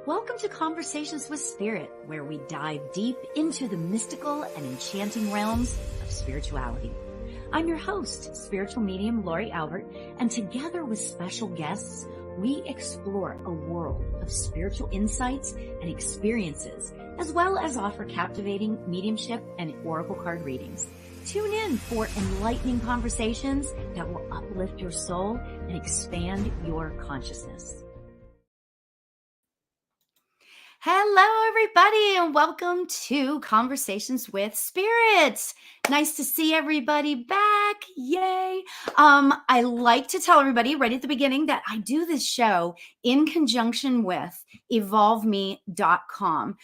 Welcome to Conversations with Spirit, where we dive deep into the mystical and enchanting realms of spirituality. I'm your host, Spiritual Medium Lauri Albert, and together with special guests, we explore a world of spiritual insights and experiences, as well as offer captivating mediumship and oracle card readings. Tune in for enlightening conversations that will uplift your soul and expand your consciousness. Hello, everybody, and welcome to Conversations with Spirits. Nice to see everybody back. Yay. I like to tell everybody right at the beginning that I do this show in conjunction with evolveme.com,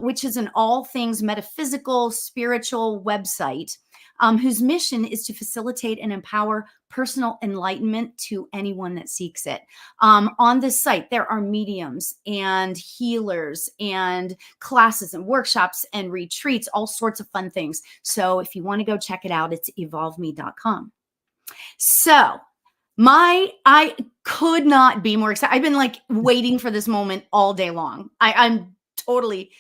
which is an all things metaphysical, spiritual website, whose mission is to facilitate and empower personal enlightenment to anyone that seeks it. On this site, there are mediums and healers and classes and workshops and retreats, all sorts of fun things. So if you want to go check it out, it's evolveme.com. So I could not be more excited. I've been like waiting for this moment all day long. I'm totally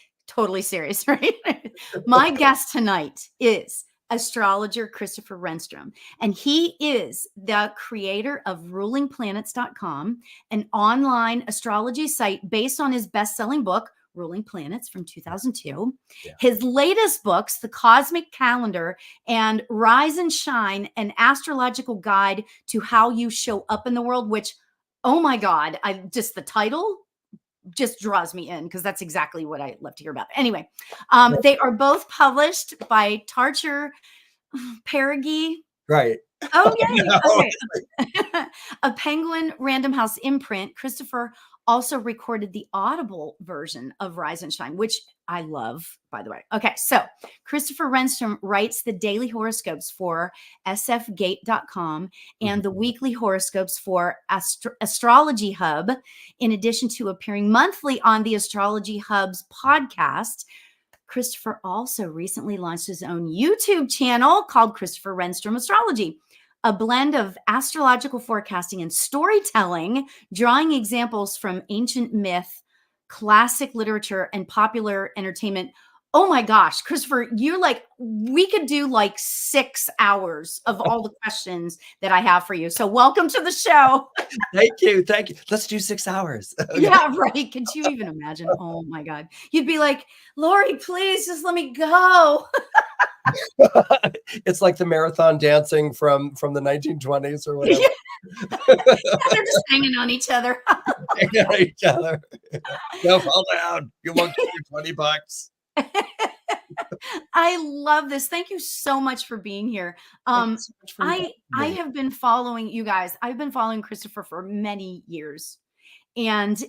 serious, right? My guest tonight is Astrologer Christopher Renstrom, and he is the creator of rulingplanets.com, an online astrology site based on his best-selling book, Ruling Planets from 2002. Yeah. His latest books, The Cosmic Calendar and Rise and Shine, an astrological guide to how you show up in the world, which, oh my God, the title just draws me in because that's exactly what I love to hear about. Anyway, they are both published by Tarcher Perigee. Right. Oh, yeah. Okay. A Penguin Random House imprint. Christopher also recorded the Audible version of Rise and Shine, which I love, by the way. Okay, so Christopher Renstrom writes the daily horoscopes for sfgate.com and the weekly horoscopes for Astrology Hub, in addition to appearing monthly on the Astrology Hub's podcast. Christopher also recently launched his own YouTube channel called Christopher Renstrom Astrology, a blend of astrological forecasting and storytelling, drawing examples from ancient myth, classic literature, and popular entertainment. Oh my gosh, Christopher, we could do like 6 hours of all the questions that I have for you. So welcome to the show. Thank you. Let's do 6 hours. Okay. Yeah, right. Could you even imagine? Oh my God. You'd be like, Lauri, please just let me go. It's like the marathon dancing from the 1920s or whatever. Yeah. They're just hanging on each other. Hanging on each other. Don't fall down. You won't get your $20. I love this. Thank you so much for being here. I have been following you guys. I've been following Christopher for many years. And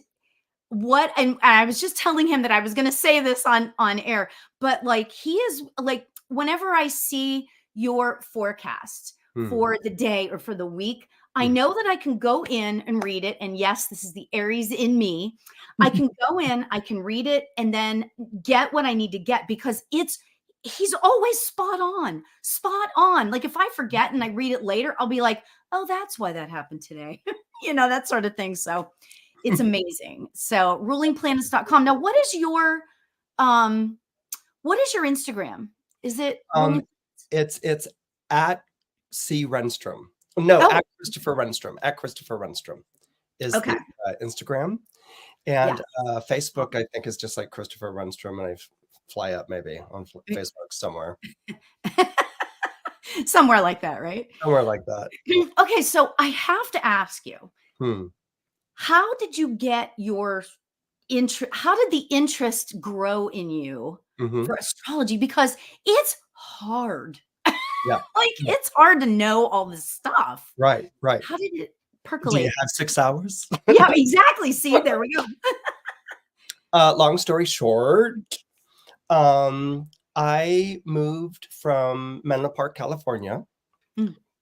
I was just telling him that I was going to say this on air, but like he is like, whenever I see your forecast for the day or for the week, I know that I can go in and read it. And yes, this is the Aries in me. I can go in, I can read it and then get what I need to get because he's always spot on. Like if I forget and I read it later, I'll be like, oh, that's why that happened today. That sort of thing. So it's amazing. So rulingplanets.com. Now, what is your Instagram? Is it? It's at C Renstrom. No, at Christopher Renstrom. At Christopher Renstrom is the Instagram. And Facebook, I think, is just like Christopher Renstrom. And I fly up maybe on Facebook somewhere. Somewhere like that, right? Somewhere like that. Okay, so I have to ask you, how did you get your interest? How did the interest grow in you for astrology? Because it's hard. Yeah. It's hard to know all this stuff. Right. How did it percolate? Do you have 6 hours? Yeah, exactly. See, there we go. Long story short, I moved from Menlo Park, California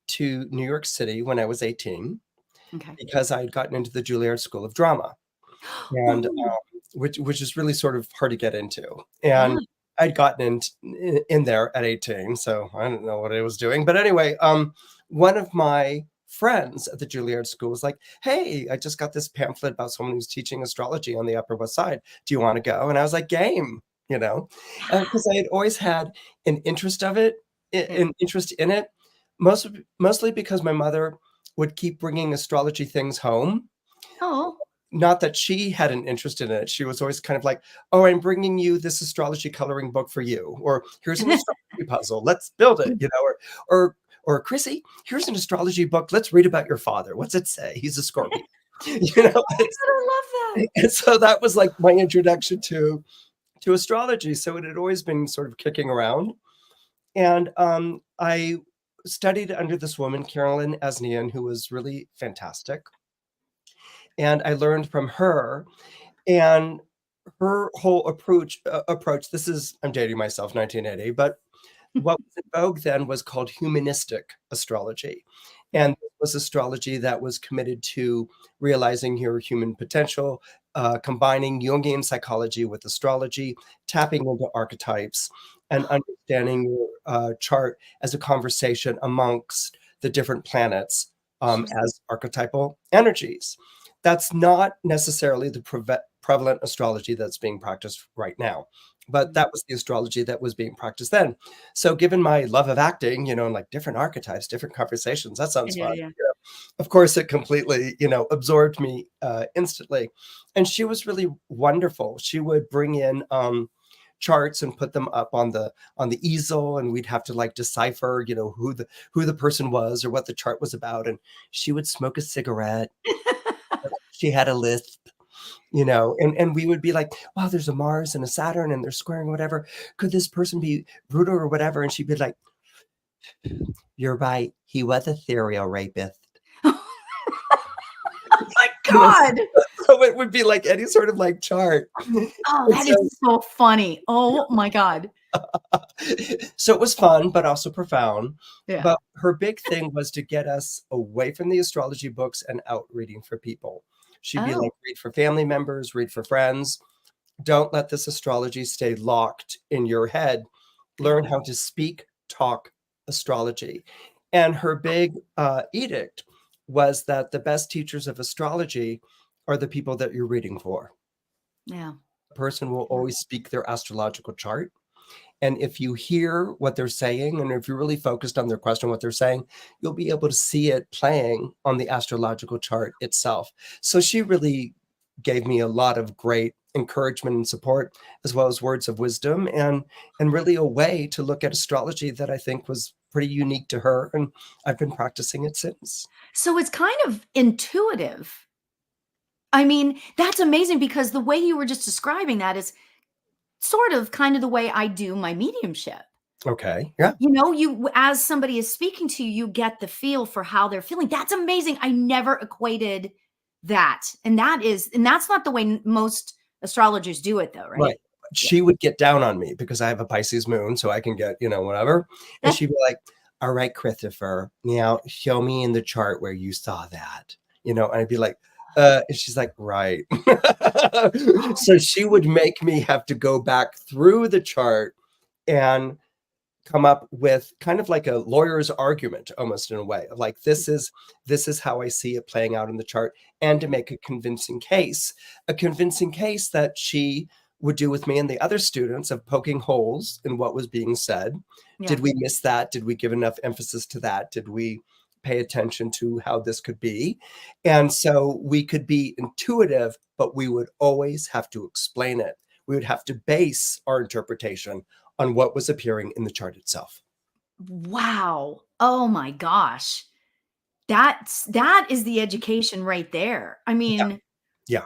to New York City when I was 18 because I had gotten into the Juilliard School of Drama, and which is really sort of hard to get into. And I'd gotten in there at 18, so I don't know what I was doing. But anyway, one of my friends at the Juilliard School was like, hey, I just got this pamphlet about someone who's teaching astrology on the Upper West Side. Do you want to go? And I was like, game, because I had always had an interest of it, an interest in it, mostly because my mother would keep bringing astrology things home. Oh. Not that she had an interest in it. She was always kind of like, oh, I'm bringing you this astrology coloring book for you. Or here's an astrology puzzle. Let's build it, or Chrissy, here's an astrology book. Let's read about your father. What's it say? He's a Scorpio. Oh my God, I love that. And so that was like my introduction to astrology. So it had always been sort of kicking around. And I studied under this woman, Carolyn Esnian, who was really fantastic. And I learned from her, and her whole approach, this is, I'm dating myself, 1980, but what was in vogue then was called humanistic astrology. And it was astrology that was committed to realizing your human potential, combining Jungian psychology with astrology, tapping into archetypes, and understanding your chart as a conversation amongst the different planets as archetypal energies. That's not necessarily the prevalent astrology that's being practiced right now, but that was the astrology that was being practiced then. So given my love of acting, and like different archetypes, different conversations, that sounds fun. Yeah. Of course, it completely, absorbed me instantly. And she was really wonderful. She would bring in charts and put them up on the easel, and we'd have to like decipher, who the person was or what the chart was about. And she would smoke a cigarette. She had a lisp, and we would be like, wow, there's a Mars and a Saturn and they're squaring whatever. Could this person be brutal or whatever? And she'd be like, you're right. He was a serial rapist. Oh my God. So it would be like any sort of like chart. Oh, that is so funny. Oh my God. So it was fun, but also profound. Yeah. But her big thing was to get us away from the astrology books and out reading for people. She'd be like, read for family members, read for friends. Don't let this astrology stay locked in your head. Learn how to speak, talk astrology. And her big edict was that the best teachers of astrology are the people that you're reading for. Yeah. The person will always speak their astrological chart. And if you hear what they're saying, and if you're really focused on their question, what they're saying, you'll be able to see it playing on the astrological chart itself. So she really gave me a lot of great encouragement and support, as well as words of wisdom, and really a way to look at astrology that I think was pretty unique to her. And I've been practicing it since. So it's kind of intuitive. I mean, that's amazing, because the way you were just describing that is sort of kind of the way I do my mediumship. Okay. Yeah. You, as somebody is speaking to you, you get the feel for how they're feeling. That's amazing. I never equated that. And that's not the way most astrologers do it, though, right? Right. She would get down on me because I have a Pisces moon, so I can get, whatever. And she'd be like, all right, Christopher, now show me in the chart where you saw that, and I'd be like, and she's like, right. So she would make me have to go back through the chart and come up with kind of like a lawyer's argument, almost in a way, of like, this is how I see it playing out in the chart, and to make a convincing case that she would do with me and the other students, of poking holes in what was being said. Yeah. Did we miss that? Did we give enough emphasis to that? Did we pay attention to how this could be? And so we could be intuitive, but we would always have to explain it. We would have to base our interpretation on what was appearing in the chart itself. Wow. Oh my gosh. That is the education right there. I mean, yeah.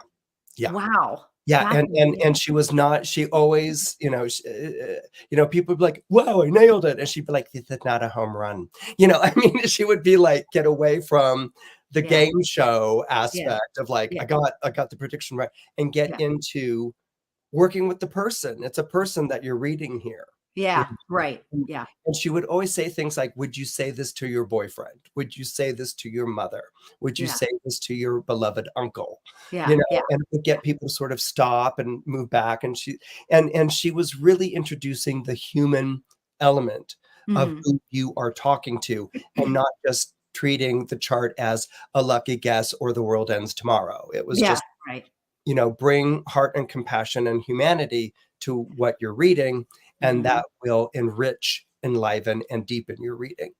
Wow. Yeah, and she was not. She always, people would be like, "Whoa, I nailed it," and she'd be like, "This is not a home run." I mean, she would be like, get away from the game show aspect of like, I got the prediction right, and get into working with the person. It's a person that you're reading here. Yeah, right. Yeah. And she would always say things like, would you say this to your boyfriend? Would you say this to your mother? Would you say this to your beloved uncle? Yeah. And it would get people to sort of stop and move back. And she was really introducing the human element of who you are talking to, and not just treating the chart as a lucky guess or the world ends tomorrow. It was just, right. Bring heart and compassion and humanity to what you're reading, and that will enrich, enliven, and deepen your reading.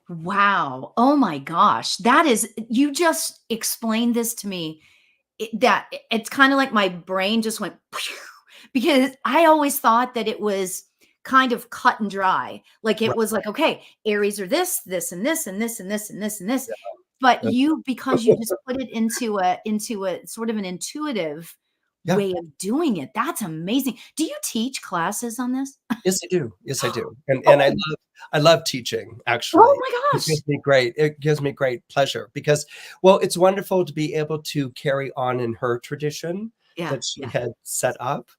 Wow. Oh my gosh. You just explained this to me. It's kind of like my brain just went because I always thought that it was kind of cut and dry. Like it Right. was like, okay, Aries are this, this, and this, and this, and this, and this, and this. Yeah. But because you just put it into a sort of an intuitive Yeah. way of doing it. That's amazing. Do you teach classes on this? Yes, I do. Yes, I do. And Oh. I love teaching, actually. Oh my gosh. It gives me great pleasure because, well, it's wonderful to be able to carry on in her tradition that she had set up,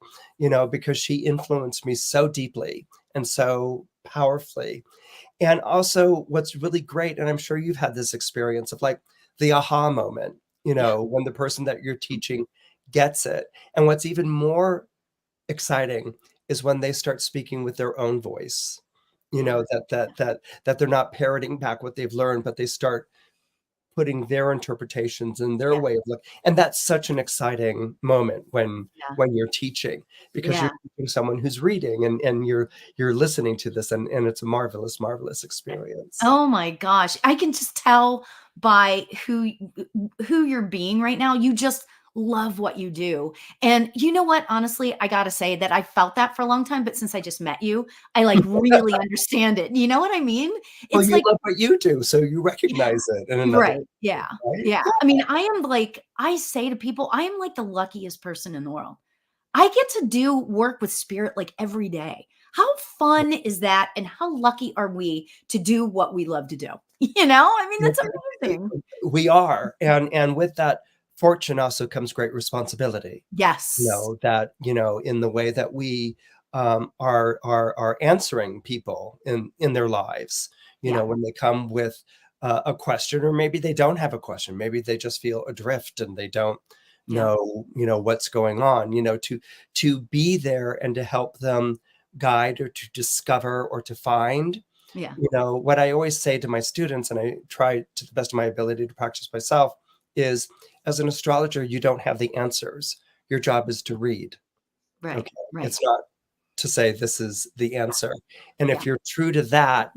because she influenced me so deeply and so powerfully. And also what's really great, and I'm sure you've had this experience of like the aha moment, when the person that you're teaching gets it. And what's even more exciting is when they start speaking with their own voice, that they're not parroting back what they've learned, but they start putting their interpretations and their way of looking. And that's such an exciting moment when you're teaching, because you're teaching someone who's reading and you're listening to this, and it's a marvelous, marvelous experience. Oh my gosh. I can just tell by who you're being right now. You just love what you do. And you know what? Honestly, I got to say that I felt that for a long time, but since I just met you, I like really understand it. You know what I mean? Well, It's you like, love what you do, so you recognize it in another right. Yeah. way, right? Yeah. I mean, I say to people, I am like the luckiest person in the world. I get to do work with spirit like every day. How fun is that? And how lucky are we to do what we love to do? I mean, that's amazing. We are. And with that fortune also comes great responsibility. Yes. That, in the way that we are answering people in their lives, when they come with a question, or maybe they don't have a question, maybe they just feel adrift and they don't know, what's going on, to be there and to help them guide or to discover or to find. What I always say to my students, and I try to the best of my ability to practice myself, is as an astrologer, you don't have the answers. Your job is to read. Right. Okay. Right. It's not to say this is the answer. And if you're true to that,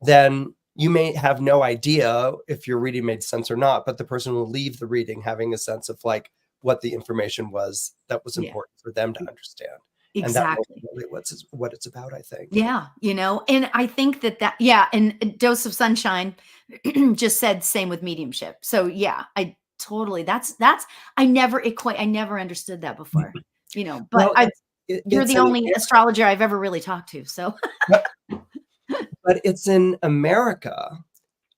then you may have no idea if your reading made sense or not, but the person will leave the reading having a sense of like what the information was that was important for them to understand. Exactly. And that's really what it's about, I think. Yeah. And I think and Dose of Sunshine just said same with mediumship. So yeah, I totally, I never understood that before, but Well, you're the only astrologer I've ever really talked to. So, but it's in America,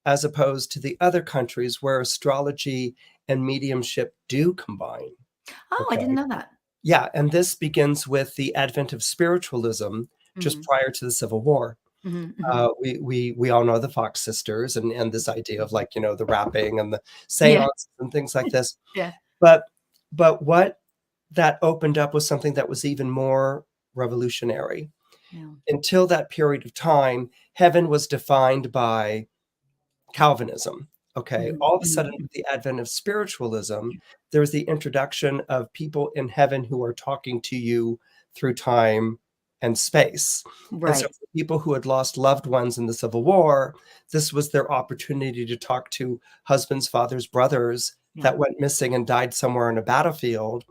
as opposed to the other countries where astrology and mediumship do combine. Oh, I didn't know that. Yeah, and this begins with the advent of spiritualism just prior to the Civil War. We all know the Fox sisters and this idea of like, the rapping and the seances and things like this. Yeah. But what that opened up was something that was even more revolutionary. Yeah. Until that period of time, heaven was defined by Calvinism. Okay. All of a sudden, with the advent of spiritualism, there was the introduction of people in heaven who are talking to you through time and space. Right. And so for people who had lost loved ones in the Civil War, this was their opportunity to talk to husbands, fathers, brothers that went missing and died somewhere on a battlefield,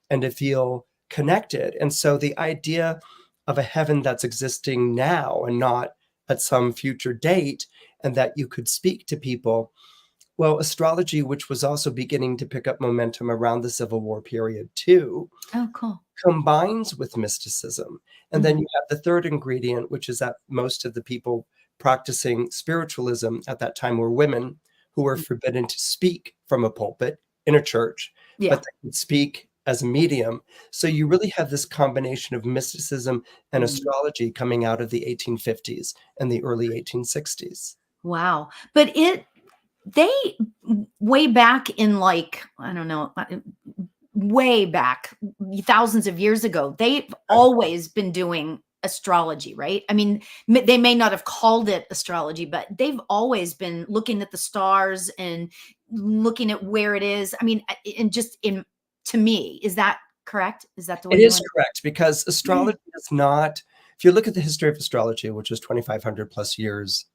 and to feel connected. And so the idea of a heaven that's existing now and not at some future date, and that you could speak to people. Well, astrology, which was also beginning to pick up momentum around the Civil War period too, oh, cool, combines with mysticism. And then you have the third ingredient, which is that most of the people practicing spiritualism at that time were women who were forbidden to speak from a pulpit in a church, but they could speak as a medium. So you really have this combination of mysticism and astrology coming out of the 1850s and the early 1860s. Wow. But they way back in like, I don't know, way back thousands of years ago, they've always been doing astrology, right? I mean, they may not have called it astrology, but they've always been looking at the stars and looking at where it is. I mean, to me, is that correct? Is that the way It you is want correct, because astrology is not, if you look at the history of astrology, which is 2,500 plus years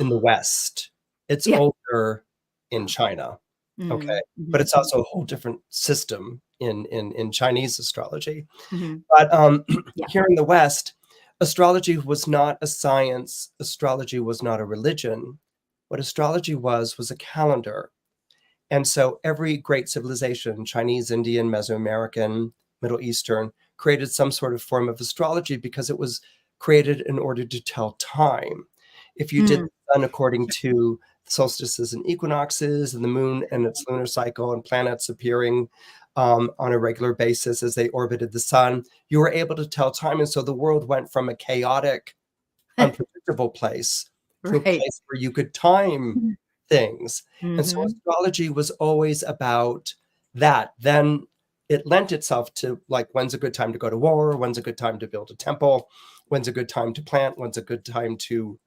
in the West, it's Yeah. older in China. Okay. But it's also a whole different system in Chinese astrology. But Yeah. here in the West, astrology was not a science. Astrology was not a religion. What astrology was a calendar. And so every great civilization, Chinese, Indian, Mesoamerican, Middle Eastern, created some sort of form of astrology because it was created in order to tell time. If you did the sun according to solstices and equinoxes, and the moon and its lunar cycle, and planets appearing on a regular basis as they orbited the sun, you were able to tell time. And so the world went from a chaotic, unpredictable place to a Right. place where you could time things. And so astrology was always about that. Then it lent itself to, like, when's a good time to go to war? When's a good time to build a temple? When's a good time to plant? When's a good time to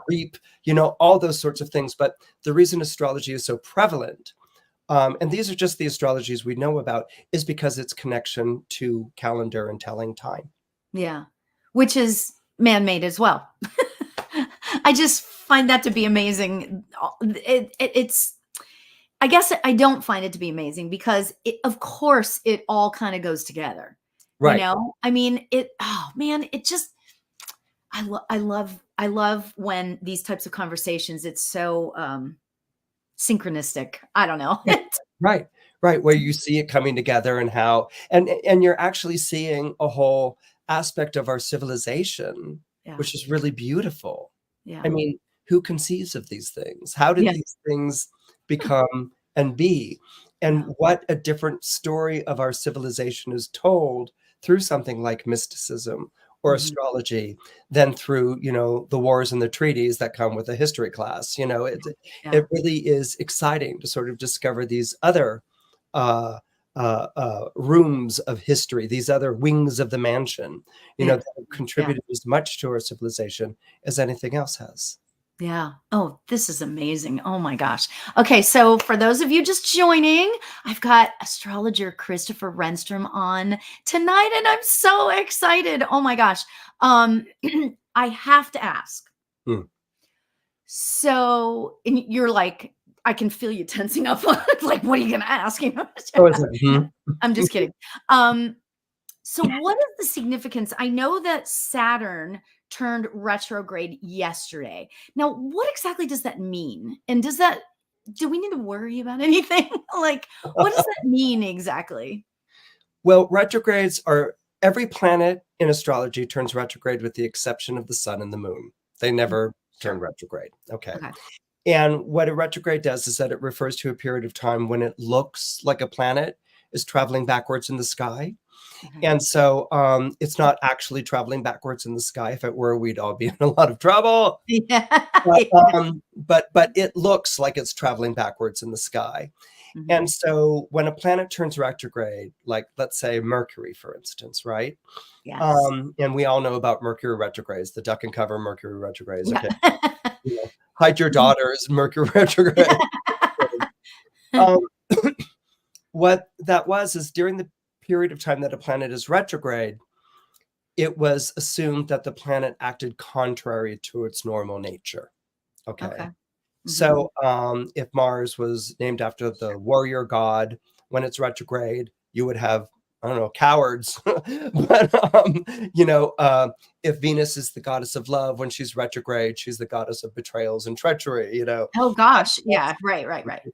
reap? You know, all those sorts of things. But the reason astrology is so prevalent, and these are just the astrologies we know about, is because its connection to calendar and telling time. Yeah. Which is man-made as well. I just find that to be amazing. It's, I guess I don't find it to be amazing because of course it all kind of goes together. You Right. know, I mean, oh man, it just, I love when these types of conversations, it's so synchronistic. I don't know. Right. Right. Where you see it coming together, and how, and you're actually seeing a whole aspect of our civilization, Yeah. which is really beautiful. Yeah. I mean, who conceives of these things? How did Yeah. these things become and be? And what a different story of our civilization is told through something like mysticism or astrology than through, you know, the wars and the treaties that come with a history class. You know, it really is exciting to sort of discover these other rooms of history, these other wings of the mansion, you know, that have contributed as much to our civilization as anything else has. Yeah. Oh, this is amazing. Oh my gosh. Okay, so for those of you just joining, I've got astrologer Christopher Renstrom on tonight, and I'm so excited. Oh my gosh. I have to ask. So, and you're like, I can feel you tensing up. Like, what are you going to ask? You know? I'm just kidding. So what is the significance? I know that Saturn turned retrograde yesterday. Now, what exactly does that mean? And do we need to worry about anything? Like, what does that mean exactly? Well, retrogrades are, every planet in astrology turns retrograde with the exception of the sun and the moon. They never turn retrograde. Okay. And what a retrograde does is that it refers to a period of time when it looks like a planet is traveling backwards in the sky. And so it's not actually traveling backwards in the sky. If it were, we'd all be in a lot of trouble. Yeah. But it looks like it's traveling backwards in the sky. And so when a planet turns retrograde, like let's say Mercury, for instance, right? Yes. And we all know about Mercury retrogrades, the duck and cover Mercury retrogrades. Okay. You know, hide your daughters, Mercury retrograde. What that was is, during the period of time that a planet is retrograde, it was assumed that the planet acted contrary to its normal nature. Okay. So if Mars was named after the warrior god, when it's retrograde, you would have, I don't know, cowards. But, you know, if Venus is the goddess of love, when she's retrograde, she's the goddess of betrayals and treachery, you know. Oh gosh. Yeah. Right.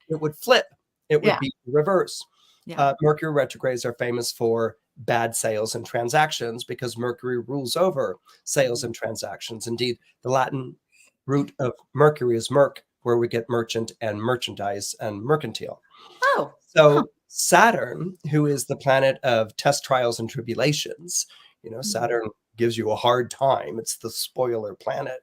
It would flip. It would be reverse. Yeah. Mercury retrogrades are famous for bad sales and transactions because Mercury rules over sales and transactions. Indeed, the Latin root of Mercury is merc, where we get merchant and merchandise and mercantile. Oh. So Saturn, who is the planet of test, trials, and tribulations, you know, Saturn gives you a hard time. It's the spoiler planet.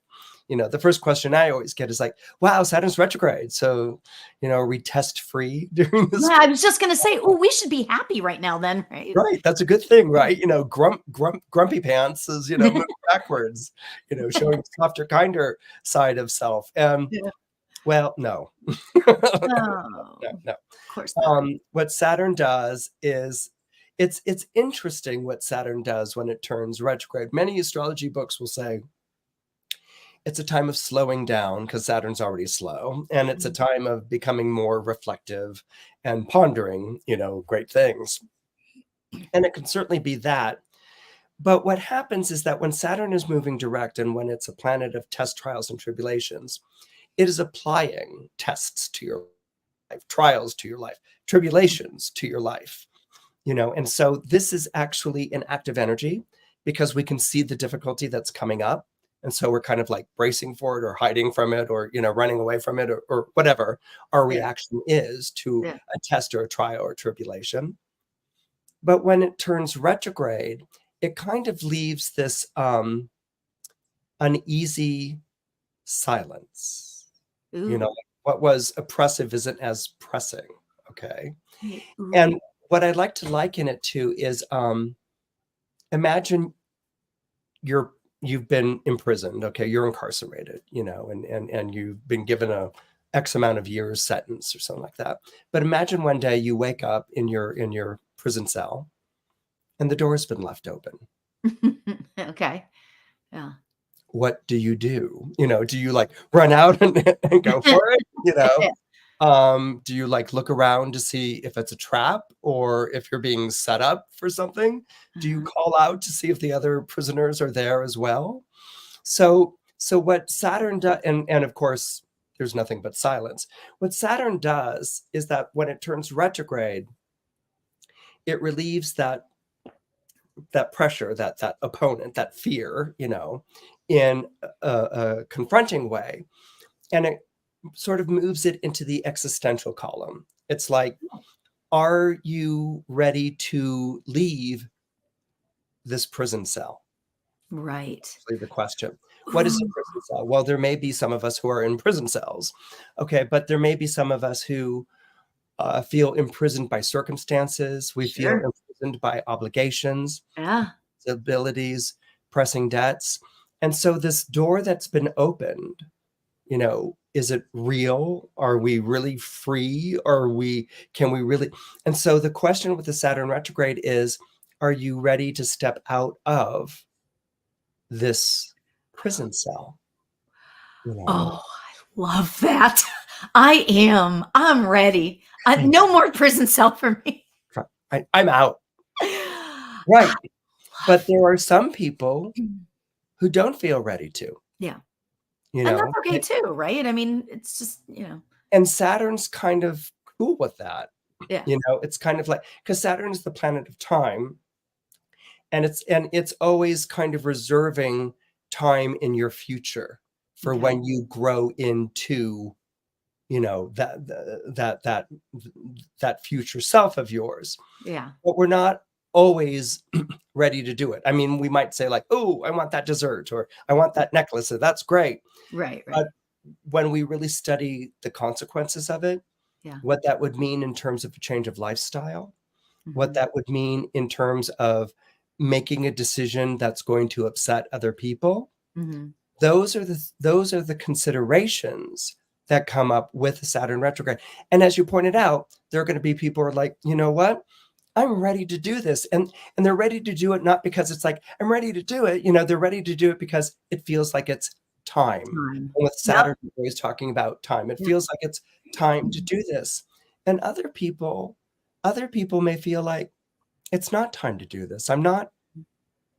the first question I always get is like, wow, Saturn's retrograde. So, are we test free during this? Yeah, I was just going to say, oh, we should be happy right now then, right? Right. That's a good thing, right? Grumpy pants is, moving backwards, showing softer, kinder side of self. Yeah. Well, no. No, No. of course not. What Saturn does is it's interesting what Saturn does when it turns retrograde. Many astrology books will say it's a time of slowing down because Saturn's already slow, and it's a time of becoming more reflective and pondering, great things. And it can certainly be that. But what happens is that when Saturn is moving direct and when it's a planet of test, trials, and tribulations, it is applying tests to your life, trials to your life, tribulations to your life, and so this is actually an active energy because we can see the difficulty that's coming up. And so we're kind of like bracing for it or hiding from it or, running away from it or whatever our reaction is to a test or a trial or tribulation. But when it turns retrograde, it kind of leaves this uneasy silence. What was oppressive isn't as pressing. Okay. Ooh. And what I'd like to liken it to is imagine you've been imprisoned. Okay, you're incarcerated, and you've been given a X amount of years sentence or something like that. But imagine one day you wake up in your prison cell and the door's been left open. Okay. Yeah. What do you do? Do you like run out and go for it? Do you like look around to see if it's a trap or if you're being set up for something? Do you call out to see if the other prisoners are there as well? So what Saturn does, and of course, there's nothing but silence. What Saturn does is that when it turns retrograde, it relieves that pressure, that opponent, that fear, in a confronting way. And it sort of moves it into the existential column. It's like, are you ready to leave this prison cell? Right. That's the question. What is a prison cell? Well, there may be some of us who are in prison cells. Okay, but there may be some of us who feel imprisoned by circumstances. We feel imprisoned by obligations, abilities, pressing debts. And so this door that's been opened, is it real? Are we really free? Can we really? And so the question with the Saturn retrograde is, are you ready to step out of this prison cell? Oh, I love that. I am. I'm ready. No more prison cell for me. I'm out. Right. But there are some people who don't feel ready to. Yeah. And that's okay too, right? I mean, it's just, And Saturn's kind of cool with that. Yeah. It's kind of like, because Saturn is the planet of time, and it's always kind of reserving time in your future for when you grow into, that future self of yours. Yeah. But we're not always ready to do it. I mean, we might say like, oh, I want that dessert, or I want that necklace. So that's great. Right. But when we really study the consequences of it, what that would mean in terms of a change of lifestyle, what that would mean in terms of making a decision that's going to upset other people, those are the considerations that come up with the Saturn retrograde. And as you pointed out, there are going to be people who are like, you know what? I'm ready to do this. And they're ready to do it not because it's like, I'm ready to do it. They're ready to do it because it feels like it's time. And with Saturn, we're always talking about time. It feels like it's time to do this. And other people may feel like it's not time to do this. I'm not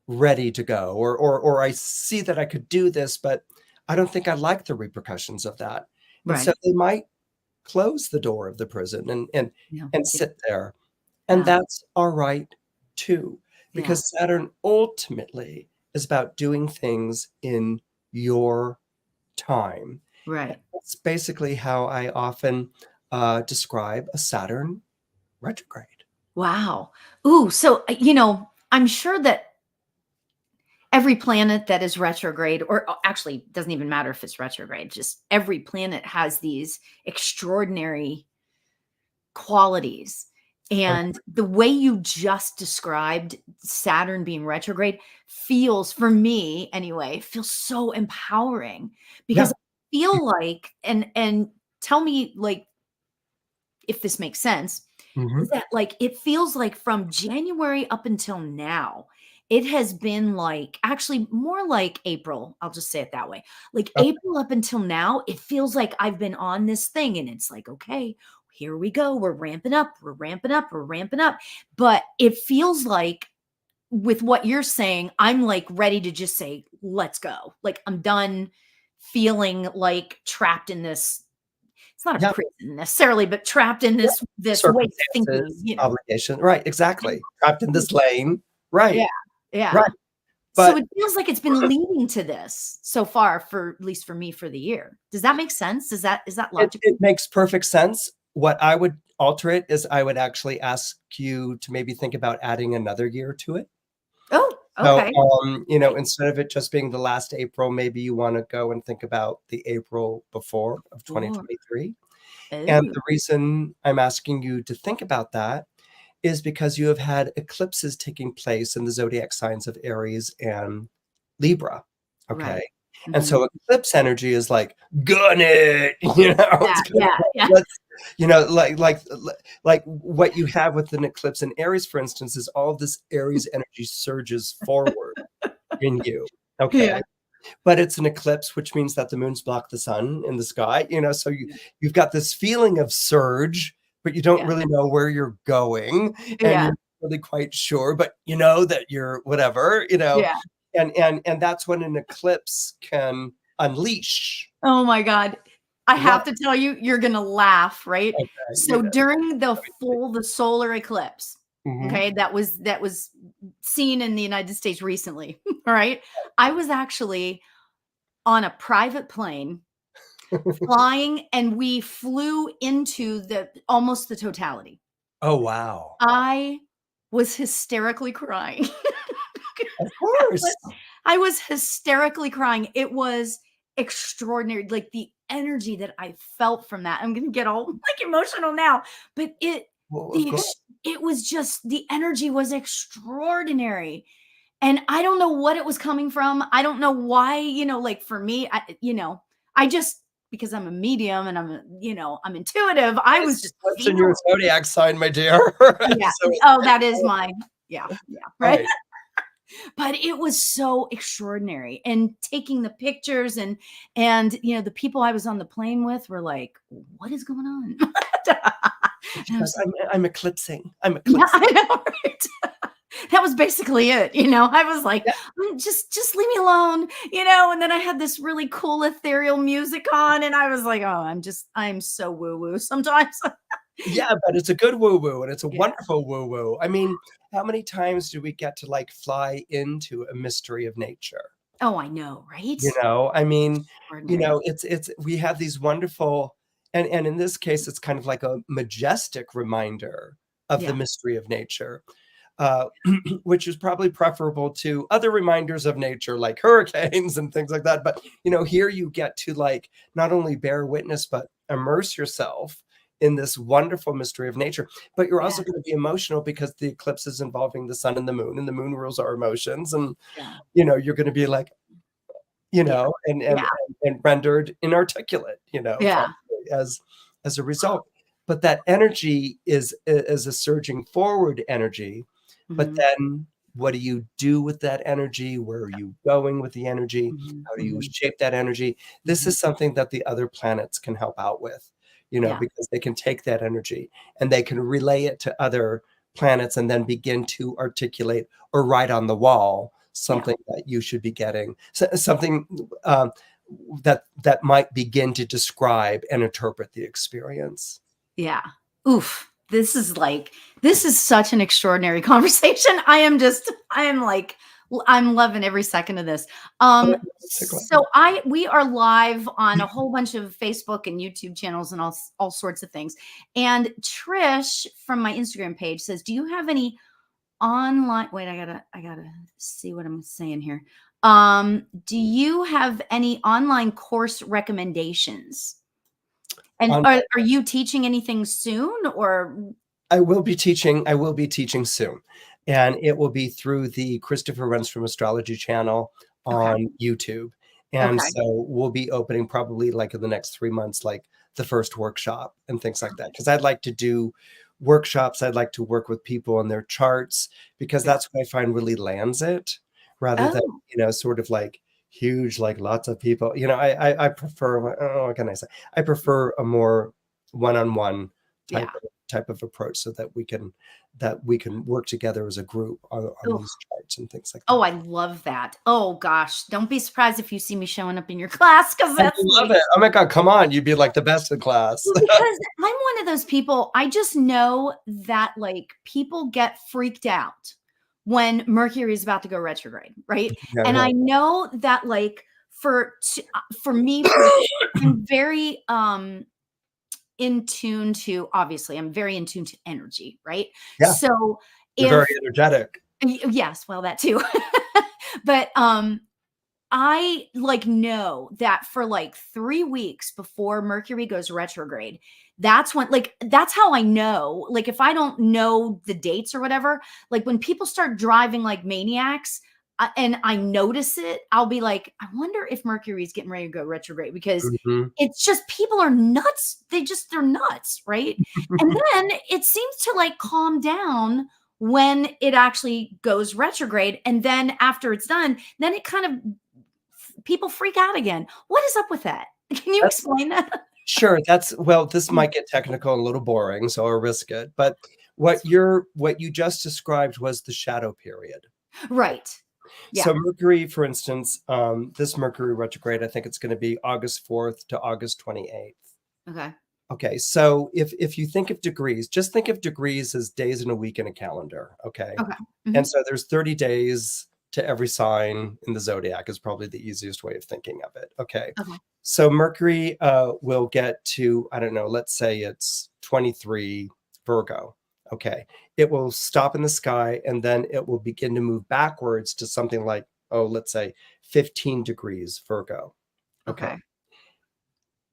ready to go, or I see that I could do this, but I don't think I like the repercussions of that. And so they might close the door of the prison and sit there. And that's all right too, because Saturn ultimately is about doing things in your time. Right. That's basically how I often describe a Saturn retrograde. Wow. Ooh, so, I'm sure that every planet that is retrograde, or actually doesn't even matter if it's retrograde, just every planet has these extraordinary qualities. And the way you just described Saturn being retrograde feels, for me anyway, feels so empowering, because I feel like, and tell me like if this makes sense, is that like it feels like from January up until now, it has been like, actually more like April, I'll just say it that way. Like April up until now, it feels like I've been on this thing, and it's like, okay, here we go. We're ramping up, we're ramping up, we're ramping up. But it feels like with what you're saying, I'm like ready to just say, let's go. Like I'm done feeling like trapped in this. It's not a prison necessarily, but trapped in this way of thinking, you know. Obligation. Right, exactly. Trapped in this lane. Right. Yeah. Yeah. Right. So But it feels like it's been leading to this so far, for at least for me, for the year. Does that make sense? Is that logical? it makes perfect sense. What I would alter it is I would actually ask you to maybe think about adding another year to it. Oh, So, okay. you know, instead of it just being the last April, maybe you want to go and think about the April before of 2023. And Oh, the reason I'm asking you to think about that is because you have had eclipses taking place in the zodiac signs of Aries and Libra. Okay. right. And Mhm. so eclipse energy is like, gun it, you know, Yeah, it's kind of yeah, like, yeah. let's, you know, like what you have with an eclipse in Aries, for instance, is all of this Aries energy surges forward in you. Okay. Yeah. But it's an eclipse, which means that the moon's blocked the sun in the sky, you know, so you've got this feeling of surge, but you don't Yeah. really know where you're going, and Yeah. you're not really quite sure, but you know that you're whatever, you know, Yeah. and that's when an eclipse can unleash. Oh my God. I Right. have to tell you, you're gonna laugh, right? Okay. So during the Obviously. solar eclipse, Mhm. okay, that was seen in the United States recently, all right? I was actually on a private plane flying, and we flew into the almost the totality. Oh, wow. I was hysterically crying. Of course. I was hysterically crying. It was extraordinary, like, the energy that I felt from that. I'm gonna get all, like, emotional now, but Well, of course. it was just, the energy was extraordinary, and I don't know what it was coming from. I don't know why, like, for me, I just, because I'm a medium and I'm intuitive, I was just What's in feeling. your zodiac sign, my dear? Yeah. So Oh, that is my, yeah, yeah, right? right. But it was so extraordinary, and taking the pictures, and the people I was on the plane with were like, "What is going on?" And I Because was like, I'm eclipsing. I'm "Yeah, eclipsing. I know, right?" That was basically it, I was like, Yeah. Just leave me alone," and then I had this really cool ethereal music on, and I was like, "Oh, I'm so woo-woo sometimes." Yeah, but it's a good woo-woo, and it's a Yeah. wonderful woo-woo. I mean, how many times do we get to, like, fly into a mystery of nature? Oh, I know, right? You know? I mean, you Extraordinary. know, it's we have these wonderful, and in this case, it's kind of like a majestic reminder of the Yeah. mystery of nature, uh, which is probably preferable to other reminders of nature, like hurricanes and things like that. But, you know, here you get to, like, not only bear witness, but immerse yourself in this wonderful mystery of nature. But you're Yeah. also gonna be emotional because the eclipse is involving the sun and the moon rules our emotions, and, Yeah. you know, you're gonna be like, you Yeah. know, Yeah. and rendered inarticulate, you know, Yeah. probably as a result. But that energy is a surging forward energy, but Mhm. then what do you do with that energy? Where are you going with the energy? Mhm. How do you Mhm. shape that energy? This Mhm. is something that the other planets can help out with, you know, Yeah. because they can take that energy and they can relay it to other planets and then begin to articulate or write on the wall Yeah. something that you should be getting, something that might begin to describe and interpret the experience. Yeah. Oof. This is such an extraordinary conversation. I am like, I'm loving every second of this. Oh, so glad. So we are live on a whole bunch of Facebook and YouTube channels and all sorts of things. And Trish from my Instagram page says, "Do you have any online," wait, I gotta see what I'm saying here. Do you have any online course recommendations? And On are you teaching anything soon, or? I will be teaching soon, and it will be through the Christopher Renstrom Astrology channel Okay. on YouTube. And Okay. so we'll be opening probably like in the next 3 months, like the first workshop and things like that. Because I'd like to do workshops. I'd like to work with people on their charts, because Yeah. that's what I find really lands it, rather than, Oh, sort of like huge, like lots of people. I prefer, what can I say? I prefer a more one-on-one type yeah. type of approach, so that we can work together as a group on Oh, these charts and things like oh, that. I love that. Oh gosh, don't be surprised if you see me showing up in your class, because I that's love like, it. Oh my God, come on. You'd be like the best in class. well, because I'm one of those people, I just know that like people get freaked out when Mercury is about to go retrograde, right? Yeah, And yeah. I know that like for me, I'm very in tune to, obviously I'm very in tune to energy, right? Yeah, So you're very if energetic. yes, well, that too. But I like know that for like 3 weeks before Mercury goes retrograde, that's when, like, that's how I know. Like, if I don't know the dates or whatever, like when people start driving like maniacs, and I notice it, I'll be like, I wonder if Mercury's getting ready to go retrograde, because Mhm. it's just people are nuts. They're nuts, right? And then it seems to like calm down when it actually goes retrograde. And then after it's done, then it kind of, people freak out again. What is up with that? Can you That's explain that? sure. Well, this might get technical and a little boring, so I'll risk it. But what you just described was the shadow period. Right. So Yeah. Mercury, for instance, this Mercury retrograde, I think it's going to be August 4th to August 28th. Okay. Okay, so if you think of degrees, just think of degrees as days in a week in a calendar, okay? Okay. And Mhm. so there's 30 days to every sign in the zodiac is probably the easiest way of thinking of it. Okay. Okay. So Mercury will get to, I don't know, let's say it's 23 Virgo. Okay. It will stop in the sky, and then it will begin to move backwards to something like, oh, let's say 15 degrees Virgo. Okay. Okay.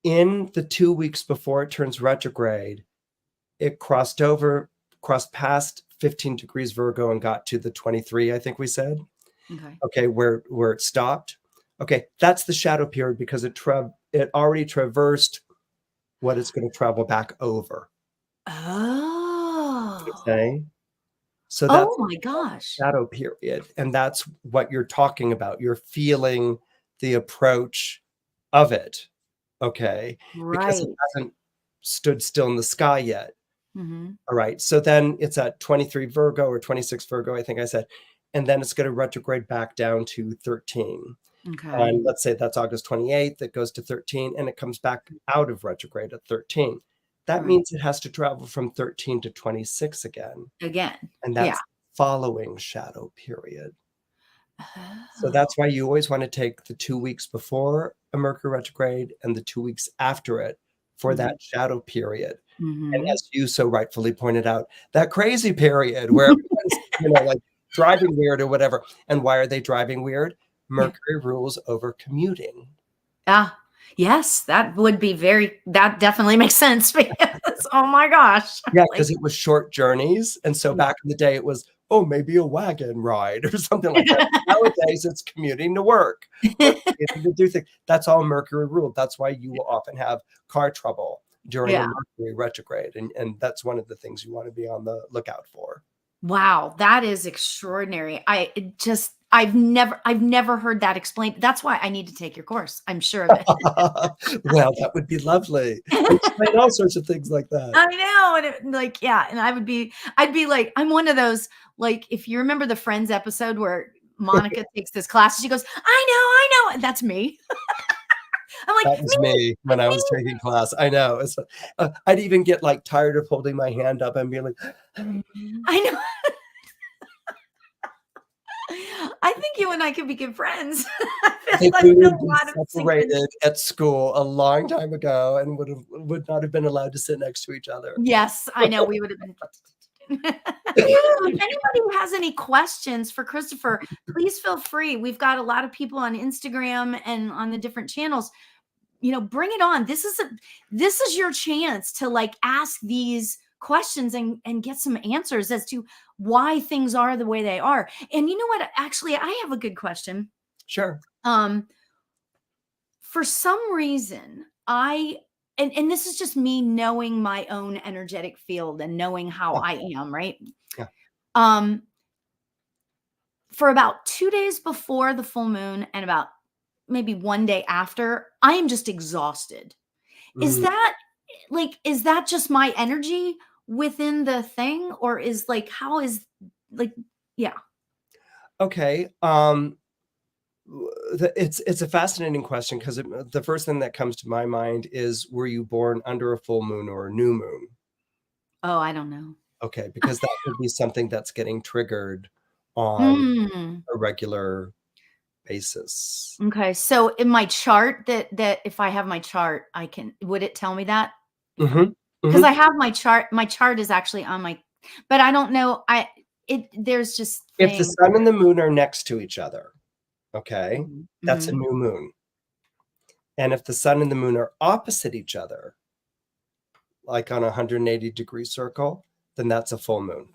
In the 2 weeks before it turns retrograde, it crossed past 15 degrees Virgo and got to the 23, I think we said. Okay. Okay, where it stopped. Okay, that's the shadow period, because it already traversed what it's going to travel back over. Oh. Okay. So Oh that's my gosh. shadow period. And that's what you're talking about. You're feeling the approach of it. Okay. Because it Right. hasn't stood still in the sky yet. Mhm. All right. So then it's at 23 Virgo or 26 Virgo, I think I said. And then it's going to retrograde back down to 13. Okay. And let's say that's August 28th, it goes to 13 and it comes back out of retrograde at 13. That Right. means it has to travel from 13 to 26 again. Again. And Yeah. that's following shadow period. So Oh. that's why you always want to take the 2 weeks before a Mercury retrograde and the 2 weeks after it for Mhm. that shadow period. And Mhm. as you so rightfully pointed out, that crazy period where everyone's, like driving weird or whatever. And why are they driving weird? Yeah. Mercury rules over commuting. Ah, yes, that definitely makes sense, because oh my gosh. Yeah, Like, because it was short journeys. And so yeah. back in the day, it was, oh, maybe a wagon ride or something like that. Nowadays, it's commuting to work or commuting to do things. That's all Mercury ruled. That's why you will often have car trouble during a Yeah. Mercury retrograde. And that's one of the things you want to be on the lookout for. Wow, that is extraordinary. I've never heard that explained. That's why I need to take your course. I'm sure of it. Well, that would be lovely. They explain all sorts of things like that. I know, and like, yeah, and I'd be like, I'm one of those, like, if you remember the Friends episode where Monica takes this class, she goes, I know, and that's me. I'm like, That was me when I me. was taking class. I know. I'd even get like tired of holding my hand up and being like, I know. I think you and I could be good friends. I think I we feel would a be lot of separated at school a long time ago and would not have been allowed to sit next to each other. yes, I know we would have been. Anybody who has any questions for Christopher, please feel free. We've got a lot of people on Instagram and on the different channels. Bring it on. This is your chance to like ask these questions and get some answers as to why things are the way they are. And you know what? Actually, I have a good question. Sure. For some reason, and this is just me knowing my own energetic field and knowing how I am, right? Yeah. For about 2 days before the full moon and about maybe 1 day after, I am just exhausted. Is that just my energy within the thing, or is like, how is like, yeah. Okay. It's a fascinating question because the first thing that comes to my mind is, were you born under a full moon or a new moon? Oh, I don't know. Okay, because that could be something that's getting triggered on a regular basis. Okay, so in my chart, that if I have my chart, would it tell me that? Because I have my chart. My chart is actually on my, but I don't know. There's just if the sun and the moon are next to each other, okay, that's a new moon. And if the sun and the moon are opposite each other, like on a 180-degree circle, then that's a full moon.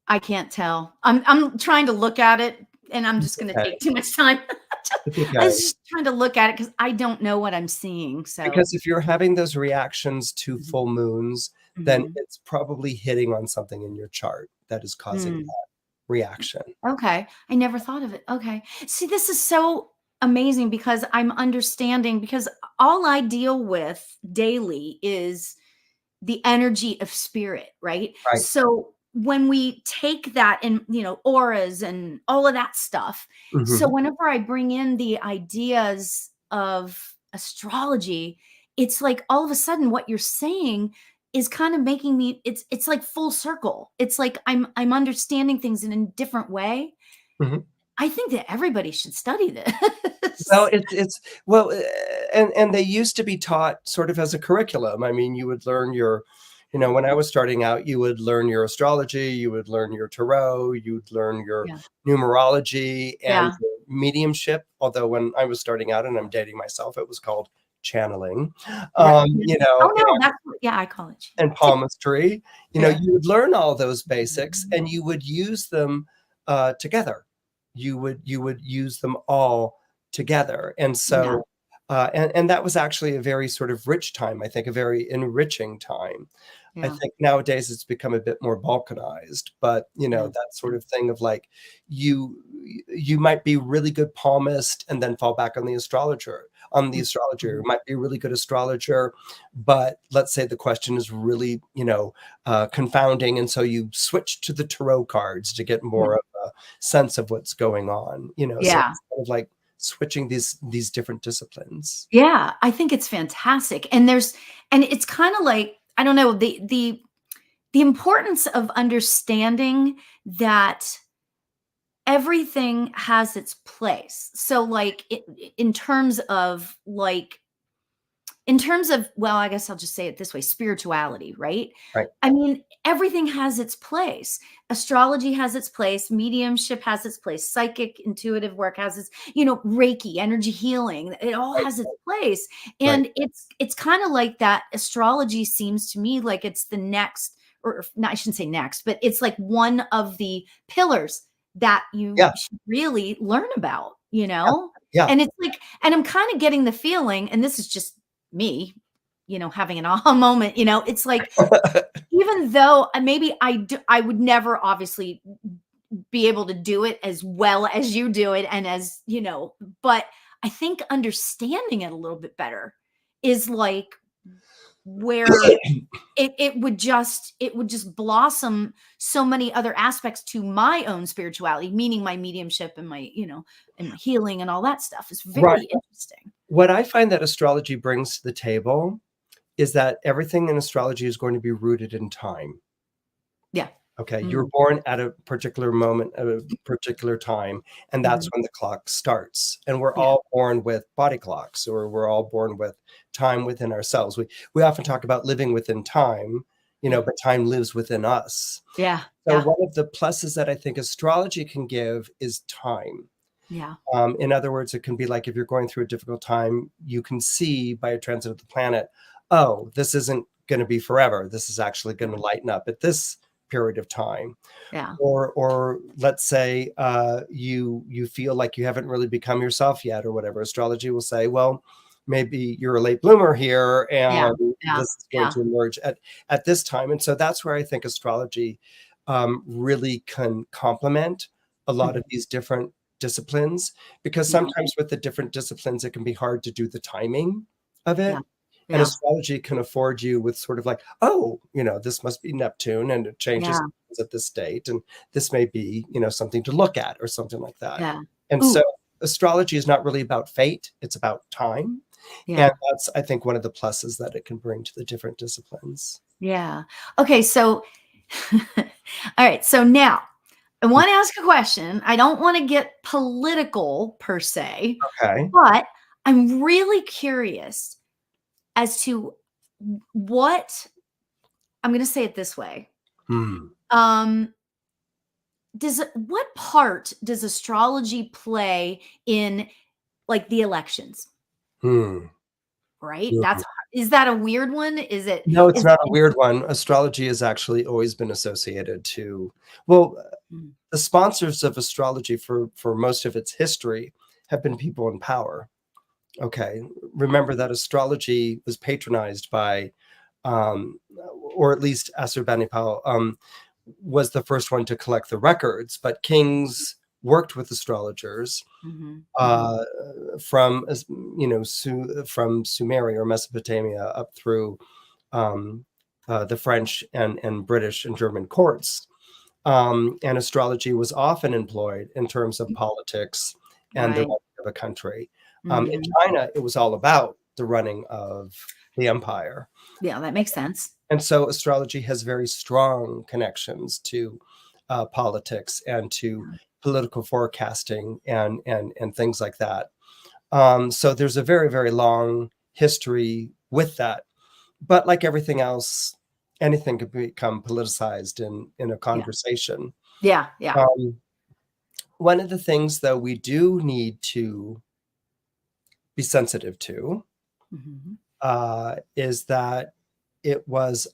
I can't tell. I'm trying to look at it, and I'm just going to take too much time. I was just trying to look at it because I don't know what I'm seeing. So because if you're having those reactions to full moons, then it's probably hitting on something in your chart that is causing that reaction. Okay. I never thought of it. Okay. See, this is so amazing because I'm understanding, because all I deal with daily is the energy of spirit, right? Right. So when we take that and, auras and all of that stuff. So whenever I bring in the ideas of astrology, it's like all of a sudden what you're saying is kind of making me, it's like full circle. It's like I'm understanding things in a different way. I think that everybody should study this. Well, and they used to be taught sort of as a curriculum. I mean, you would learn when I was starting out, you would learn your astrology, you would learn your tarot, you'd learn your numerology and your mediumship. Although when I was starting out, and I'm dating myself, it was called channeling. Oh no, I call it. And palmistry. You would learn all those basics, and you would use them together. You would use them all together. And so and that was actually a very sort of rich time, I think, a very enriching time. I think nowadays it's become a bit more balkanized, but that sort of thing of like, you might be really good palmist and then fall back on the astrologer. You might be a really good astrologer, but let's say the question is really, confounding. And so you switch to the tarot cards to get more of a sense of what's going on, so it's kind of like switching these different disciplines. Yeah, I think it's fantastic. And it's kind of like, I don't know, the importance of understanding that everything has its place. So like in terms of, well, I guess I'll just say it this way, spirituality, right? Right. I mean, everything has its place. Astrology has its place. Mediumship has its place. Psychic, intuitive work has its, Reiki, energy healing. It all has its place. And it's kind of like that. Astrology seems to me like it's the next, or not, I shouldn't say next, but it's like one of the pillars that you should really learn about, Yeah. And it's like, and I'm kind of getting the feeling, and this is just me, having an aha moment, it's like, even though maybe I would never obviously be able to do it as well as you do it. And as, but I think understanding it a little bit better is like where it would just blossom so many other aspects to my own spirituality, meaning my mediumship and my, and my healing and all that stuff. Is very interesting. What I find that astrology brings to the table is that everything in astrology is going to be rooted in time. Yeah. Okay. You're born at a particular moment, at a particular time, and that's when the clock starts. And we're all born with body clocks, or we're all born with time within ourselves. We often talk about living within time, but time lives within us. Yeah. So Yeah. one of the pluses that I think astrology can give is time. Yeah. In other words, it can be like if you're going through a difficult time, you can see by a transit of the planet, oh, this isn't going to be forever. This is actually going to lighten up at this period of time. Yeah. Or let's say you feel like you haven't really become yourself yet or whatever. Astrology will say, well, maybe you're a late bloomer here and this is going to emerge at this time. And so that's where I think astrology really can complement a lot of these different disciplines, because sometimes with the different disciplines, it can be hard to do the timing of it. And astrology can afford you with sort of like, oh, this must be Neptune and it changes at this date. And this may be, something to look at or something like that. Yeah. And so astrology is not really about fate. It's about time. And that's, I think, one of the pluses that it can bring to the different disciplines. Yeah. Okay. So, all right. So now I want to ask a question. I don't want to get political per se, but I'm really curious as to what I'm going to say it this way. What part does astrology play in like the elections? Right? Is that a weird one? Is it? No, it's not a weird one. Astrology has actually always been associated to, the sponsors of astrology for most of its history have been people in power. Okay. Remember that astrology was patronized by, or at least Assurbanipal was the first one to collect the records, but kings worked with astrologers from Sumeria or Mesopotamia up through the French and British and German courts. And astrology was often employed in terms of politics and the running of a country. In China, it was all about the running of the empire. Yeah, that makes sense. And so astrology has very strong connections to politics and to political forecasting and things like that. So there's a very, very long history with that. But like everything else, anything could become politicized in a conversation. Yeah. One of the things, though, we do need to be sensitive to is that it was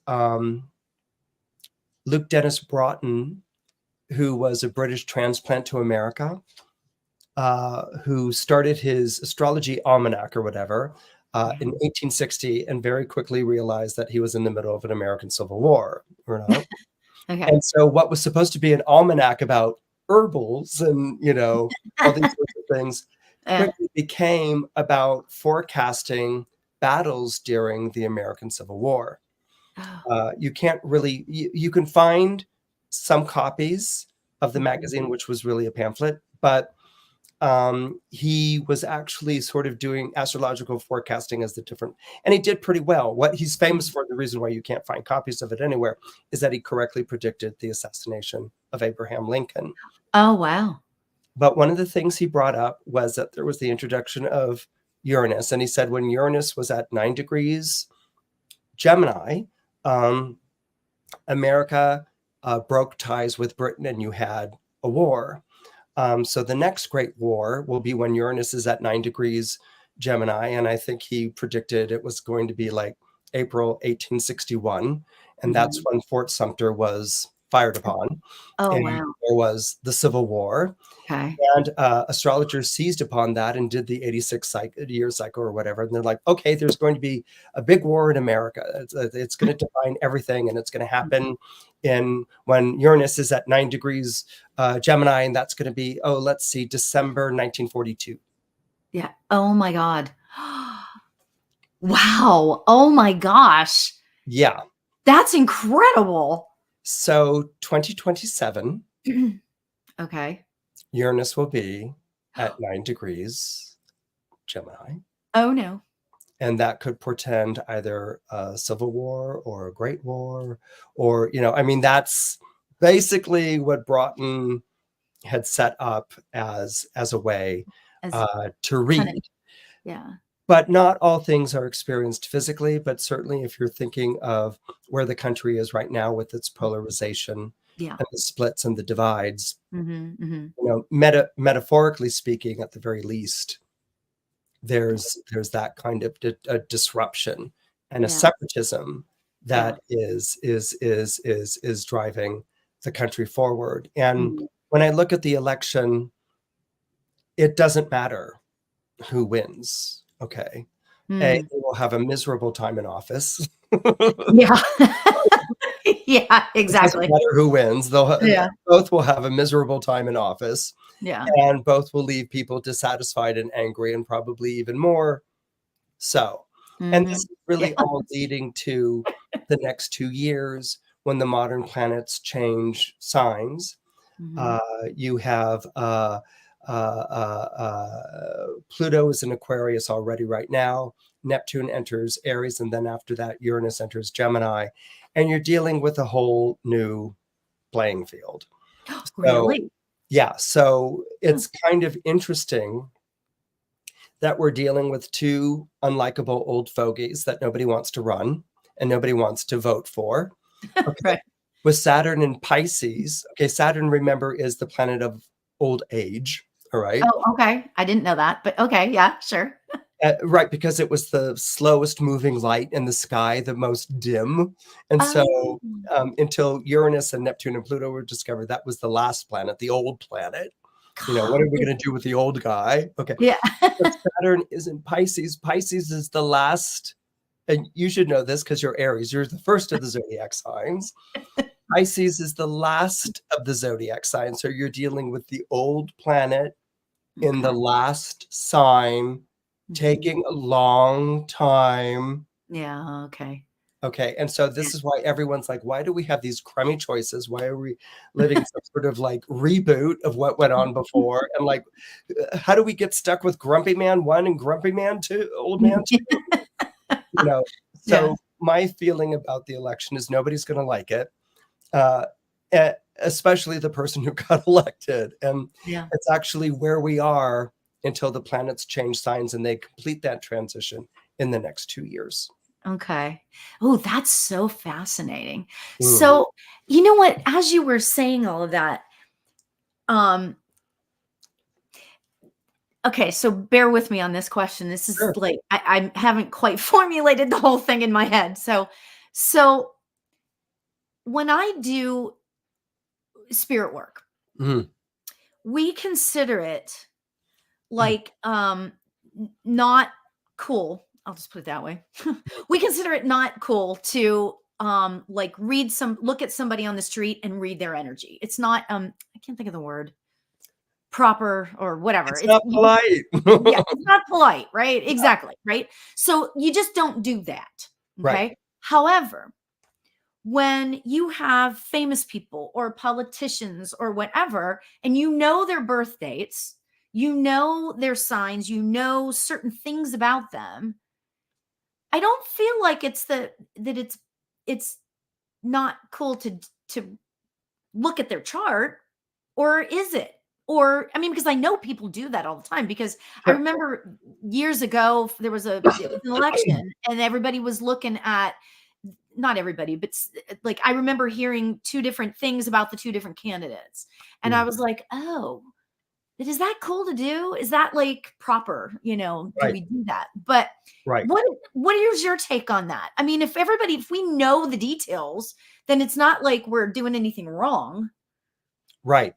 Luke Dennis Broughton, who was a British transplant to America, who started his astrology almanac or whatever in 1860 and very quickly realized that he was in the middle of an American Civil War. And so what was supposed to be an almanac about herbals and, all these sorts of things quickly became about forecasting battles during the American Civil War. You can't really, you can find some copies of the magazine, which was really a pamphlet, but he was actually sort of doing astrological forecasting as the different, and he did pretty well. What he's famous for, the reason why you can't find copies of it anywhere, is that he correctly predicted the assassination of Abraham Lincoln. Oh, wow. But one of the things he brought up was that there was the introduction of Uranus. And he said when Uranus was at 9 degrees Gemini, America broke ties with Britain and you had a war. So the next great war will be when Uranus is at 9 degrees Gemini. And I think he predicted it was going to be like April 1861. And that's when Fort Sumter was fired upon. Oh, and wow. there was the Civil War. Okay. And astrologers seized upon that and did the 86-year cycle or whatever. And they're like, okay, there's going to be a big war in America. It's going to define everything. And it's going to happen when Uranus is at 9 degrees Gemini. And that's going to be, December 1942. Yeah. Oh, my God. Wow. Oh, my gosh. Yeah. That's incredible. So 2027. Okay. Uranus will be at 9 degrees Gemini. Oh, no. And that could portend either a civil war or a great war, or, that's basically what Broughton had set up as a way to read. Yeah. But not all things are experienced physically, but certainly if you're thinking of where the country is right now with its polarization Yeah. and the splits and the divides, Mm-hmm. metaphorically speaking, at the very least, there's that kind of a disruption and a separatism that is driving the country forward. And when I look at the election, it doesn't matter who wins. Okay. They will have a miserable time in office. Yeah. Yeah, It doesn't exactly. matter who wins. Both will have a miserable time in office. Yeah. And both will leave people dissatisfied and angry, and probably even more so. And this is really all leading to the next 2 years when the modern planets change signs. You have Pluto is in Aquarius already right now. Neptune enters Aries, and then after that, Uranus enters Gemini. And you're dealing with a whole new playing field. Really? Yeah. So it's kind of interesting that we're dealing with two unlikable old fogies that nobody wants to run and nobody wants to vote for. Okay. Right. With Saturn in Pisces. Okay. Saturn, remember, is the planet of old age. All right. Oh, okay. I didn't know that, but okay. Yeah, sure. Right, because it was the slowest moving light in the sky, the most dim. And so until Uranus and Neptune and Pluto were discovered, that was the last planet, the old planet. What are we going to do with the old guy? Okay. Yeah. But Saturn is in Pisces. Pisces is the last, and you should know this because you're Aries. You're the first of the zodiac signs. Pisces is the last of the zodiac signs. So you're dealing with the old planet in the last sign, taking a long time. Yeah. Okay. Okay. And so this is why everyone's like, why do we have these crummy choices? Why are we living some sort of like reboot of what went on before? And like, how do we get stuck with Grumpy Man 1 and Grumpy Man 2, Old Man 2? So my feeling about the election is nobody's going to like it, especially the person who got elected. And it's actually where we are until the planets change signs and they complete that transition in the next 2 years. Okay. Oh, that's so fascinating. So, you know what, as you were saying all of that, okay, so bear with me on this question. This is like, I haven't quite formulated the whole thing in my head. So when I do spirit work, we consider it like not cool. I'll just put it that way. We consider it not cool to like look at somebody on the street and read their energy. It's not I can't think of the word, proper or whatever. It's not polite. Yeah, it's not polite, right? Exactly, right? So you just don't do that. Okay. Right. However, when you have famous people or politicians or whatever, and you know their birth dates, you know their signs, you know certain things about them, I don't feel like it's it's not cool to look at their chart, or is it? Or I mean, because I know people do that all the time. Because I remember years ago there was an election, and everybody was looking at, not everybody, but like I remember hearing two different things about the two different candidates, and I was like, oh, is that cool to do? Is that like proper? Do we do that? But what is your take on that? I mean, if we know the details, then it's not like we're doing anything wrong. Right.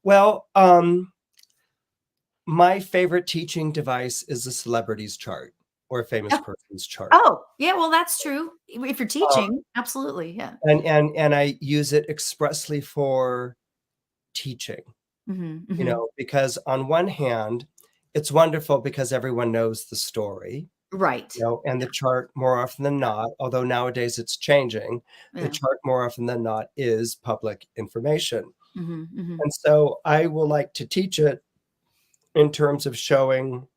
Well, my favorite teaching device is a celebrity's chart or a famous person's chart. Oh, yeah. Well, that's true. If you're teaching, absolutely. Yeah. And I use it expressly for teaching. Because on one hand, it's wonderful because everyone knows the story. Right. And the chart more often than not, although nowadays it's changing, the chart more often than not is public information. And so I will like to teach it in terms of showing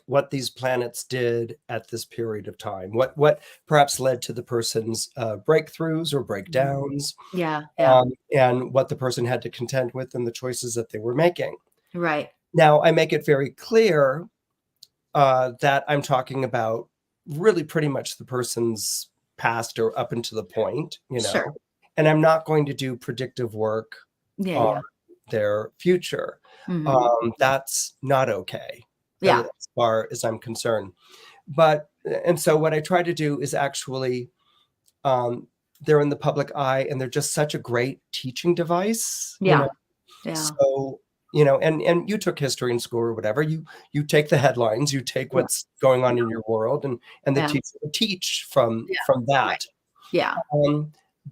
what these planets did at this period of time, what perhaps led to the person's breakthroughs or breakdowns, and what the person had to contend with and the choices that they were making. Right. Now, I make it very clear that I'm talking about really pretty much the person's past or up until the point, Sure. and I'm not going to do predictive work Yeah. on Yeah. their future. That's not okay, Yeah. as far as I'm concerned. And so what I try to do is actually, they're in the public eye, and they're just such a great teaching device, Yeah. Yeah. So, and you took history in school or whatever. You take the headlines, you take what's going on in your world, and the Yeah. teacher will teach from that. Right. Yeah.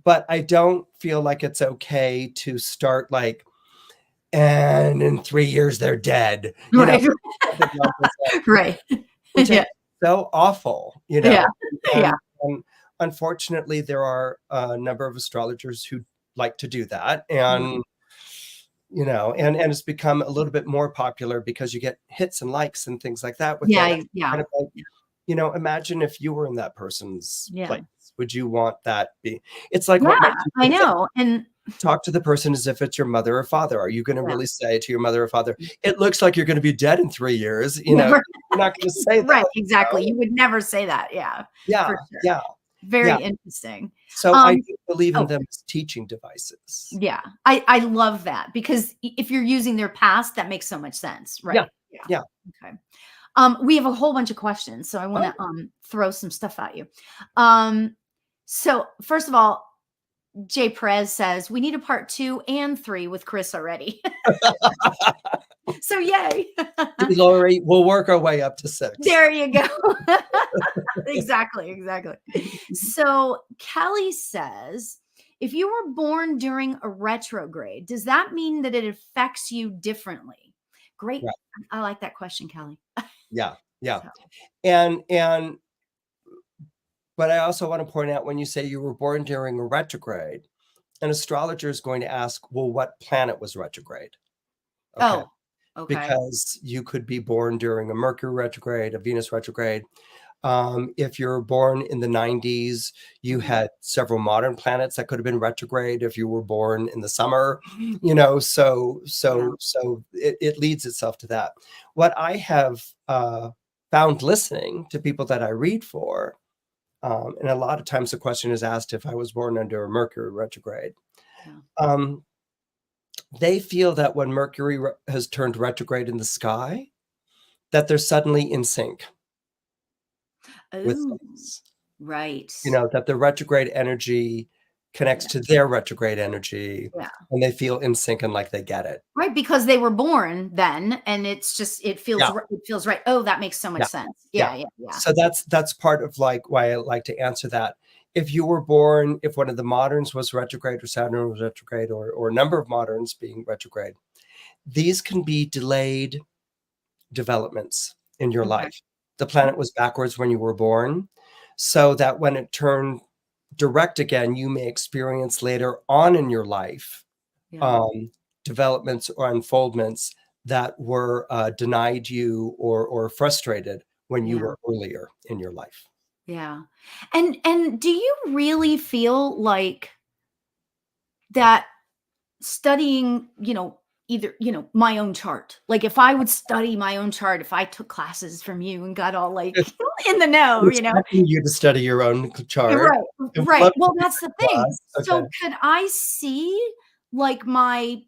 But I don't feel like it's okay to start like, and in 3 years they're dead. Right. Right. Which Yeah. is so awful, Yeah. Yeah. And unfortunately, there are a number of astrologers who like to do that, and and it's become a little bit more popular because you get hits and likes and things like that with it. Yeah. Yeah. Kind of like, imagine if you were in that person's place. Would you want that be? It's like what I know. And talk to the person as if it's your mother or father. Are you going to really say to your mother or father, it looks like you're going to be dead in 3 years? You're not going to say that. Right. Exactly. You would never say that. Yeah. Yeah. For sure. Yeah. Very interesting. So I do believe in them as teaching devices. Yeah. I love that, because if you're using their past, that makes so much sense. Right. Yeah. Okay. We have a whole bunch of questions, so I want to throw some stuff at you. So first of all, Jay Perez says we need a part 2 and 3 with Chris already. So yay. Lauri, we'll work our way up to 6. There you go. Exactly. So Kelly says, if you were born during a retrograde, does that mean that it affects you differently? Great. Right. I like that question, Kelly. Yeah. And but I also want to point out, when you say you were born during a retrograde, an astrologer is going to ask, well, what planet was retrograde? Okay. Because you could be born during a Mercury retrograde, a Venus retrograde. If you're born in the 90s, you had several modern planets that could have been retrograde. If you were born in the summer, so it leads itself to that. What I have found listening to people that I read for, and a lot of times the question is asked if I was born under a Mercury retrograde. They feel that when Mercury has turned retrograde in the sky, that they're suddenly in sync with things. Right. That the retrograde energy connects to their retrograde energy, and they feel in sync and like they get it. Right, because they were born then, and it's just it feels right. Oh, that makes so much sense. Yeah. So that's part of like why I like to answer that. If you were born, if one of the moderns was retrograde, or Saturn was retrograde, or a number of moderns being retrograde, these can be delayed developments in your life. The planet was backwards when you were born, so that when it turned direct again, you may experience later on in your life developments or unfoldments that were denied you or frustrated when you were earlier in your life. Yeah. And do you really feel like that studying, either, my own chart, like if I would study my own chart, if I took classes from you and got all like in the know, you to study your own chart. Right. Well, that's the thing. So could I see like my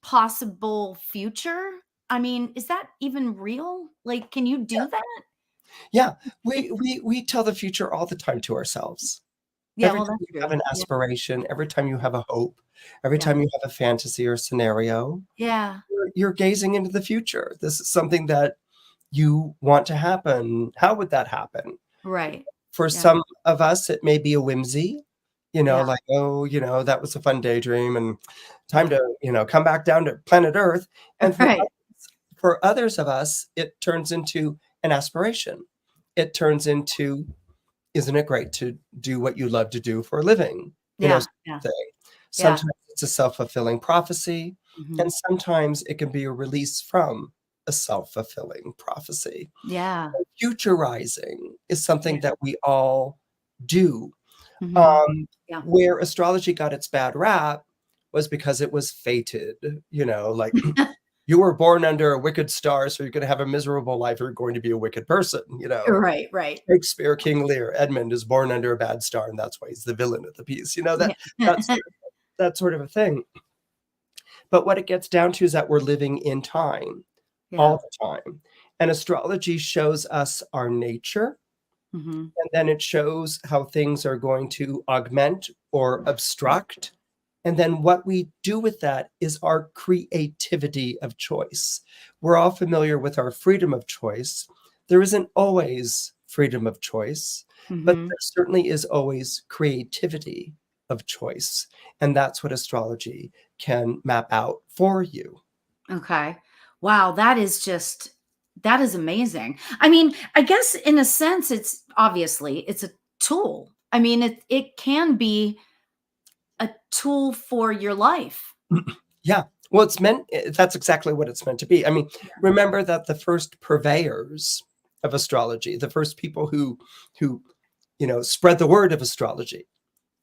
possible future? I mean, is that even real? Like, can you do that? Yeah, we tell the future all the time to ourselves. Yeah, every time you have an aspiration, every time you have a hope, every time you have a fantasy or scenario, you're gazing into the future. This is something that you want to happen. How would that happen? Right. For some of us, it may be a whimsy, like, oh, that was a fun daydream and time to, come back down to planet Earth. And for others of us, it turns into an aspiration. It turns into, isn't it great to do what you love to do for a living? Sometimes it's a self-fulfilling prophecy, and sometimes it can be a release from a self-fulfilling prophecy. Yeah. Futurizing is something that we all do. Where astrology got its bad rap was because it was fated, like you were born under a wicked star, so you're going to have a miserable life. You're going to be a wicked person, you know. Right, right. Shakespeare, King Lear, Edmund is born under a bad star, and that's why he's the villain of the piece. You know, that's Yeah. that sort of a thing. But what it gets down to is that we're living in time Yeah. all the time. And astrology shows us our nature, Mm-hmm. and then it shows how things are going to augment or obstruct. And then what we do with that is our creativity of choice. We're all familiar with our freedom of choice. There isn't always freedom of choice, but Mm-hmm. there certainly is always creativity of choice. And that's what astrology can map out for you. Okay. Wow, that is amazing. I mean, I guess in a sense it's a tool. I mean, it can be a tool for your life. Yeah. Well, that's exactly what it's meant to be. I mean, Yeah. remember that the first purveyors of astrology, the first people who, spread the word of astrology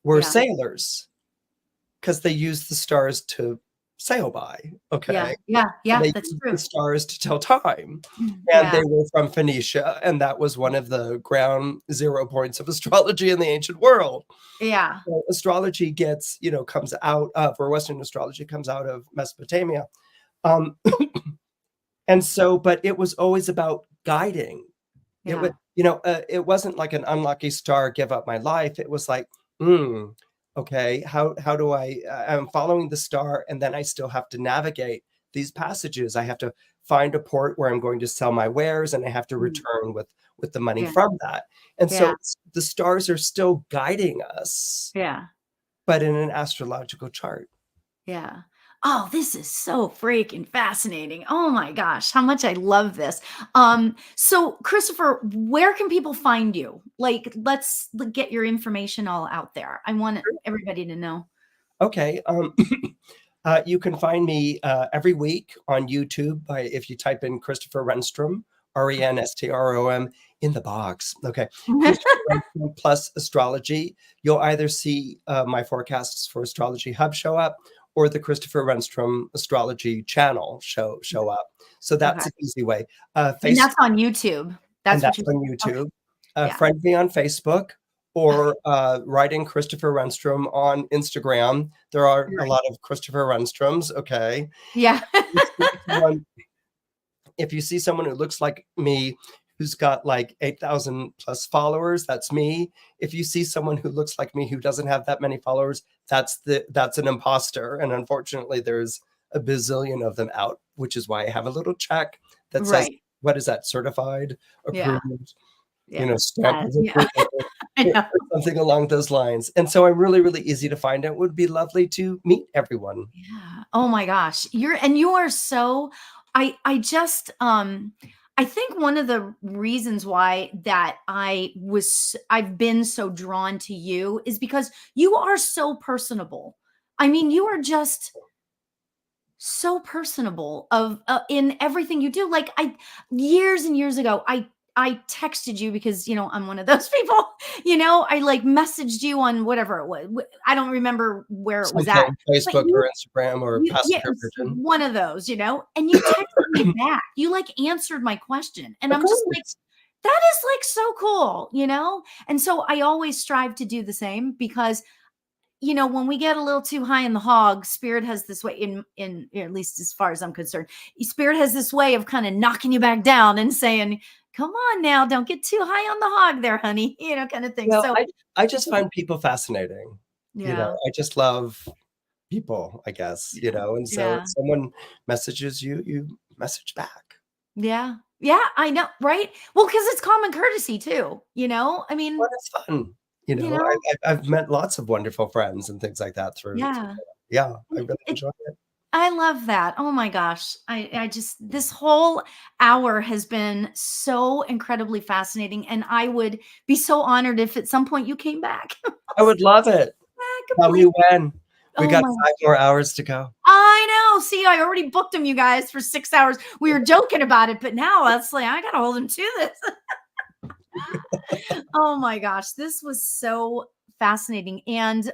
were Yeah. sailors because they used the stars to sail by. Yeah. Okay. Yeah. And Yeah, they that's used the true. stars to tell time. And Yeah. they were from Phoenicia, and that was one of the ground zero points of astrology in the ancient world. Yeah. So astrology comes out of, or Western astrology comes out of Mesopotamia. Um, and so, but it was always about guiding. It was, Yeah. it wasn't like an unlucky star, give up my life. It was like, okay, how do I'm following the star, and then I still have to navigate these passages. I have to find a port where I'm going to sell my wares, and I have to Mm. return with the money Yeah. from that. And Yeah. so the stars are still guiding us, Yeah. but in an astrological chart. Yeah. Oh, this is so freaking fascinating. Oh my gosh, how much I love this. So Christopher, where can people find you? Like, let's get your information all out there. I want everybody to know. Okay. You can find me every week on YouTube if you type in Christopher Renstrom, Renstrom, in the box. Okay. Christopher Renstrom plus astrology. You'll either see my forecasts for Astrology Hub show up, or the Christopher Renstrom astrology channel show up. So that's Okay. an easy way. And Facebook, that's on YouTube. and That's what that's you on said. Okay. YouTube. Yeah. Friend me on Facebook, Okay. or writing Christopher Renstrom on Instagram. There are a Right. lot of Christopher Renstroms. Okay. Yeah. If you see someone who looks like me, who's got like 8,000 plus followers, that's me. If you see someone who looks like me who doesn't have that many followers, that's an imposter. And unfortunately, there's a bazillion of them out, which is why I have a little check that says, Right. what is that, certified, Yeah. approved, Yeah. stamp of Yeah. approval, I or know. something along those lines. And so I'm really, really easy to find. It would be lovely to meet everyone. Yeah. Oh my gosh. You are so I just I think one of the reasons why that I've been so drawn to you is because you are so personable. I mean, you are just so personable in everything you do. Like I years and years ago, I texted you because I'm one of those people. I like messaged you on whatever it was. I don't remember where it was at, Something, but Facebook or Instagram or yeah, Passenger it's Pigeon. one of those, and you texted me back. You like answered my question, and Of I'm just like, course. that is like so cool. And so I always strive to do the same because when we get a little too high in the hog, spirit has this way in at least as far as I'm concerned, spirit has this way of kind of knocking you back down and saying, come on now, don't get too high on the hog there, honey, kind of thing. Well, So I just find people fascinating. yeah, I just love people, I guess, yeah, and so if yeah, someone messages you, you message back. yeah, yeah, I know, right? Well, because it's common courtesy too, I Well, mean, it's fun. you know, I've met lots of wonderful friends and things like that through yeah. yeah, I It, really it, enjoy it. I love that. Oh my gosh. I just, this whole hour has been so incredibly fascinating. And I would be so honored if at some point you came back. I would love it. Tell me Completely. when. We Oh got my 5 more hours to go. I know. See, I already booked them, you guys, for 6 hours. We were joking about it, but now it's like, I got to hold them to this. Oh my gosh. This was so fascinating. And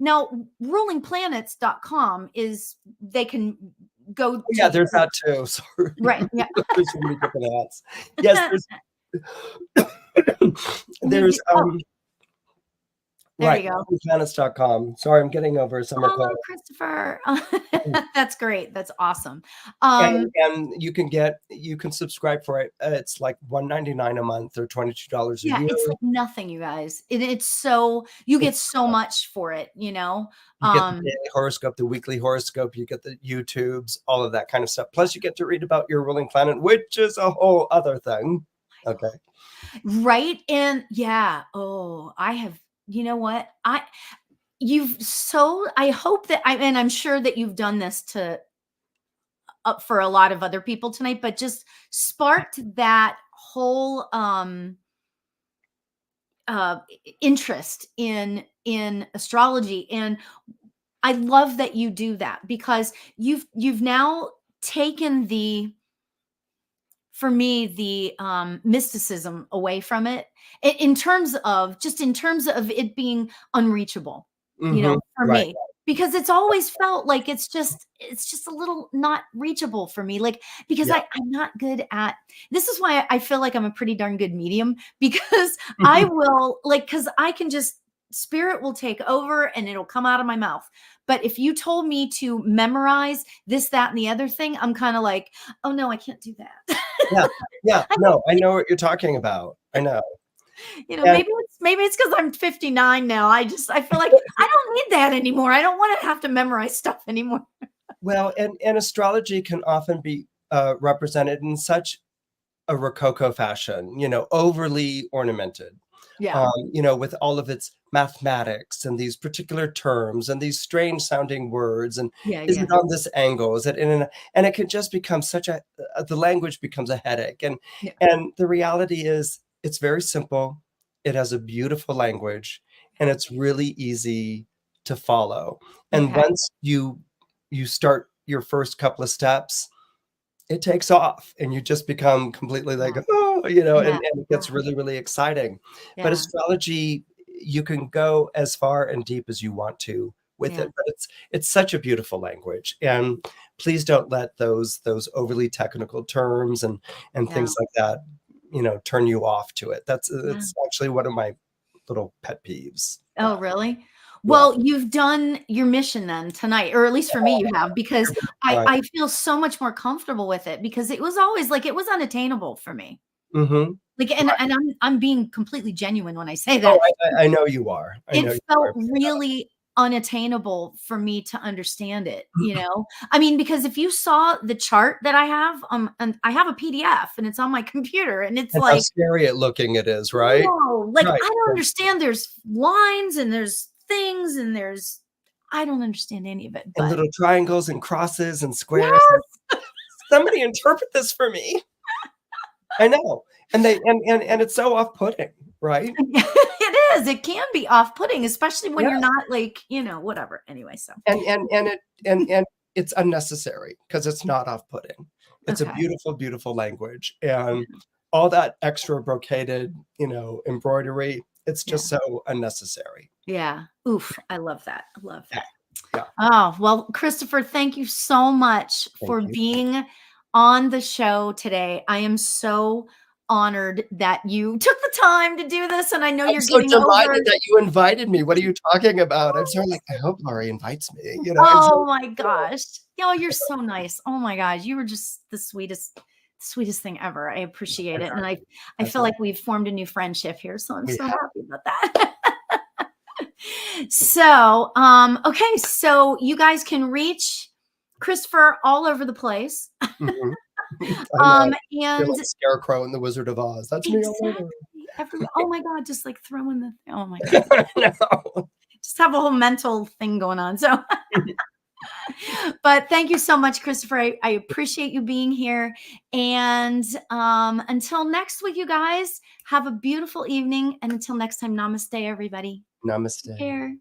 now rulingplanets.com go Yeah, to there's that too. Sorry. right. Yeah. There's so many different hats. Yes, there's Oh, there right, you go. planets.com. Sorry, I'm getting over a summer Follow cold. Christopher. That's great. That's awesome. And you can subscribe for it. It's like $1.99 a month or $22 a Yeah, year. it's like nothing, you guys. It's so you get It's so much for it, you know. You get the daily horoscope, the weekly horoscope, you get the YouTubes, all of that kind of stuff. Plus, you get to read about your ruling planet, which is a whole other thing. Okay. Right. And yeah, oh, I have, you know what? I hope that and I'm sure that you've done this to up for a lot of other people tonight, but just sparked that whole interest in astrology. And I love that you do that, because you've now taken for me, the mysticism away from it, in terms of it being unreachable, for Right. me, because it's always felt like it's just a little not reachable for me, like, because Yeah. I'm not good at this. Is why I feel like I'm a pretty darn good medium, because I will, like, because I can just spirit will take over and it'll come out of my mouth. But if you told me to memorize this, that, and the other thing, I'm kind of like, oh no, I can't do that. Yeah. Yeah. I No, I know what you're talking about. I know. And maybe it's because I'm 59 now. I feel like I don't need that anymore. I don't want to have to memorize stuff anymore. well, and astrology can often be represented in such a rococo fashion, overly ornamented. Yeah. With all of its mathematics and these particular terms and these strange sounding words. And Yeah. is Yeah. it on this angle? Is it and it can just become the language becomes a headache. Yeah. And the reality is it's very simple. It has a beautiful language and it's really easy to follow. And Okay. once you start your first couple of steps, it takes off and you just become completely like, Yeah. oh, Yeah. and it gets really, really exciting. But Yeah. astrology, you can go as far and deep as you want to with Yeah. it, but it's such a beautiful language. And please don't let those overly technical terms and Yeah. things like that, turn you off to it. Yeah. It's actually one of my little pet peeves. Oh, really? Yeah. Well, you've done your mission then tonight, or at least for me, you have, because Right. I feel so much more comfortable with it, because it was always like it was unattainable for me. Mm-hmm. Like, and I'm being completely genuine when I say Oh, that. I know you are. I know It you felt are. really unattainable for me to understand it, you know? I mean, because if you saw the chart that I have, and I have a PDF and it's on my computer, and it's And how like, scary looking it is, right? whoa, like, I Right. don't understand. There's lines and there's things and I don't understand any of it, And but little triangles and crosses and squares. yes. Somebody interpret this for me. I know. And they and it's so off-putting, right? It is. It can be off-putting, especially when Yeah. you're not, like, whatever. Anyway, so And it's unnecessary because it's not off-putting. It's a okay. beautiful, beautiful language. And all that extra brocaded, embroidery, it's Yeah. just so unnecessary. Yeah. Oof. I love that. I love Yeah. that. Yeah. Oh, well, Christopher, thank you so much Thank for you. being on the show today. I am so honored that you took the time to do this. And I know I'm you're so getting over. delighted that you invited me. What are you talking about? I'm sort of like, I hope Lauri invites me. It's Oh so my cool. gosh. Oh, you're so nice. Oh my gosh. You were just the sweetest thing ever. I appreciate it. And I feel like we've formed a new friendship here. So I'm We so have. happy about that. So, okay. So you guys can reach Christopher all over the place. Mhm. I know. You're And like Scarecrow in The Wizard of Oz. That's me all exactly over. oh my God, just like throwing oh my God, No. just have a whole mental thing going on. So, but thank you so much, Christopher. I appreciate you being here. And until next week, you guys have a beautiful evening. And until next time, namaste, everybody. Take Namaste. care.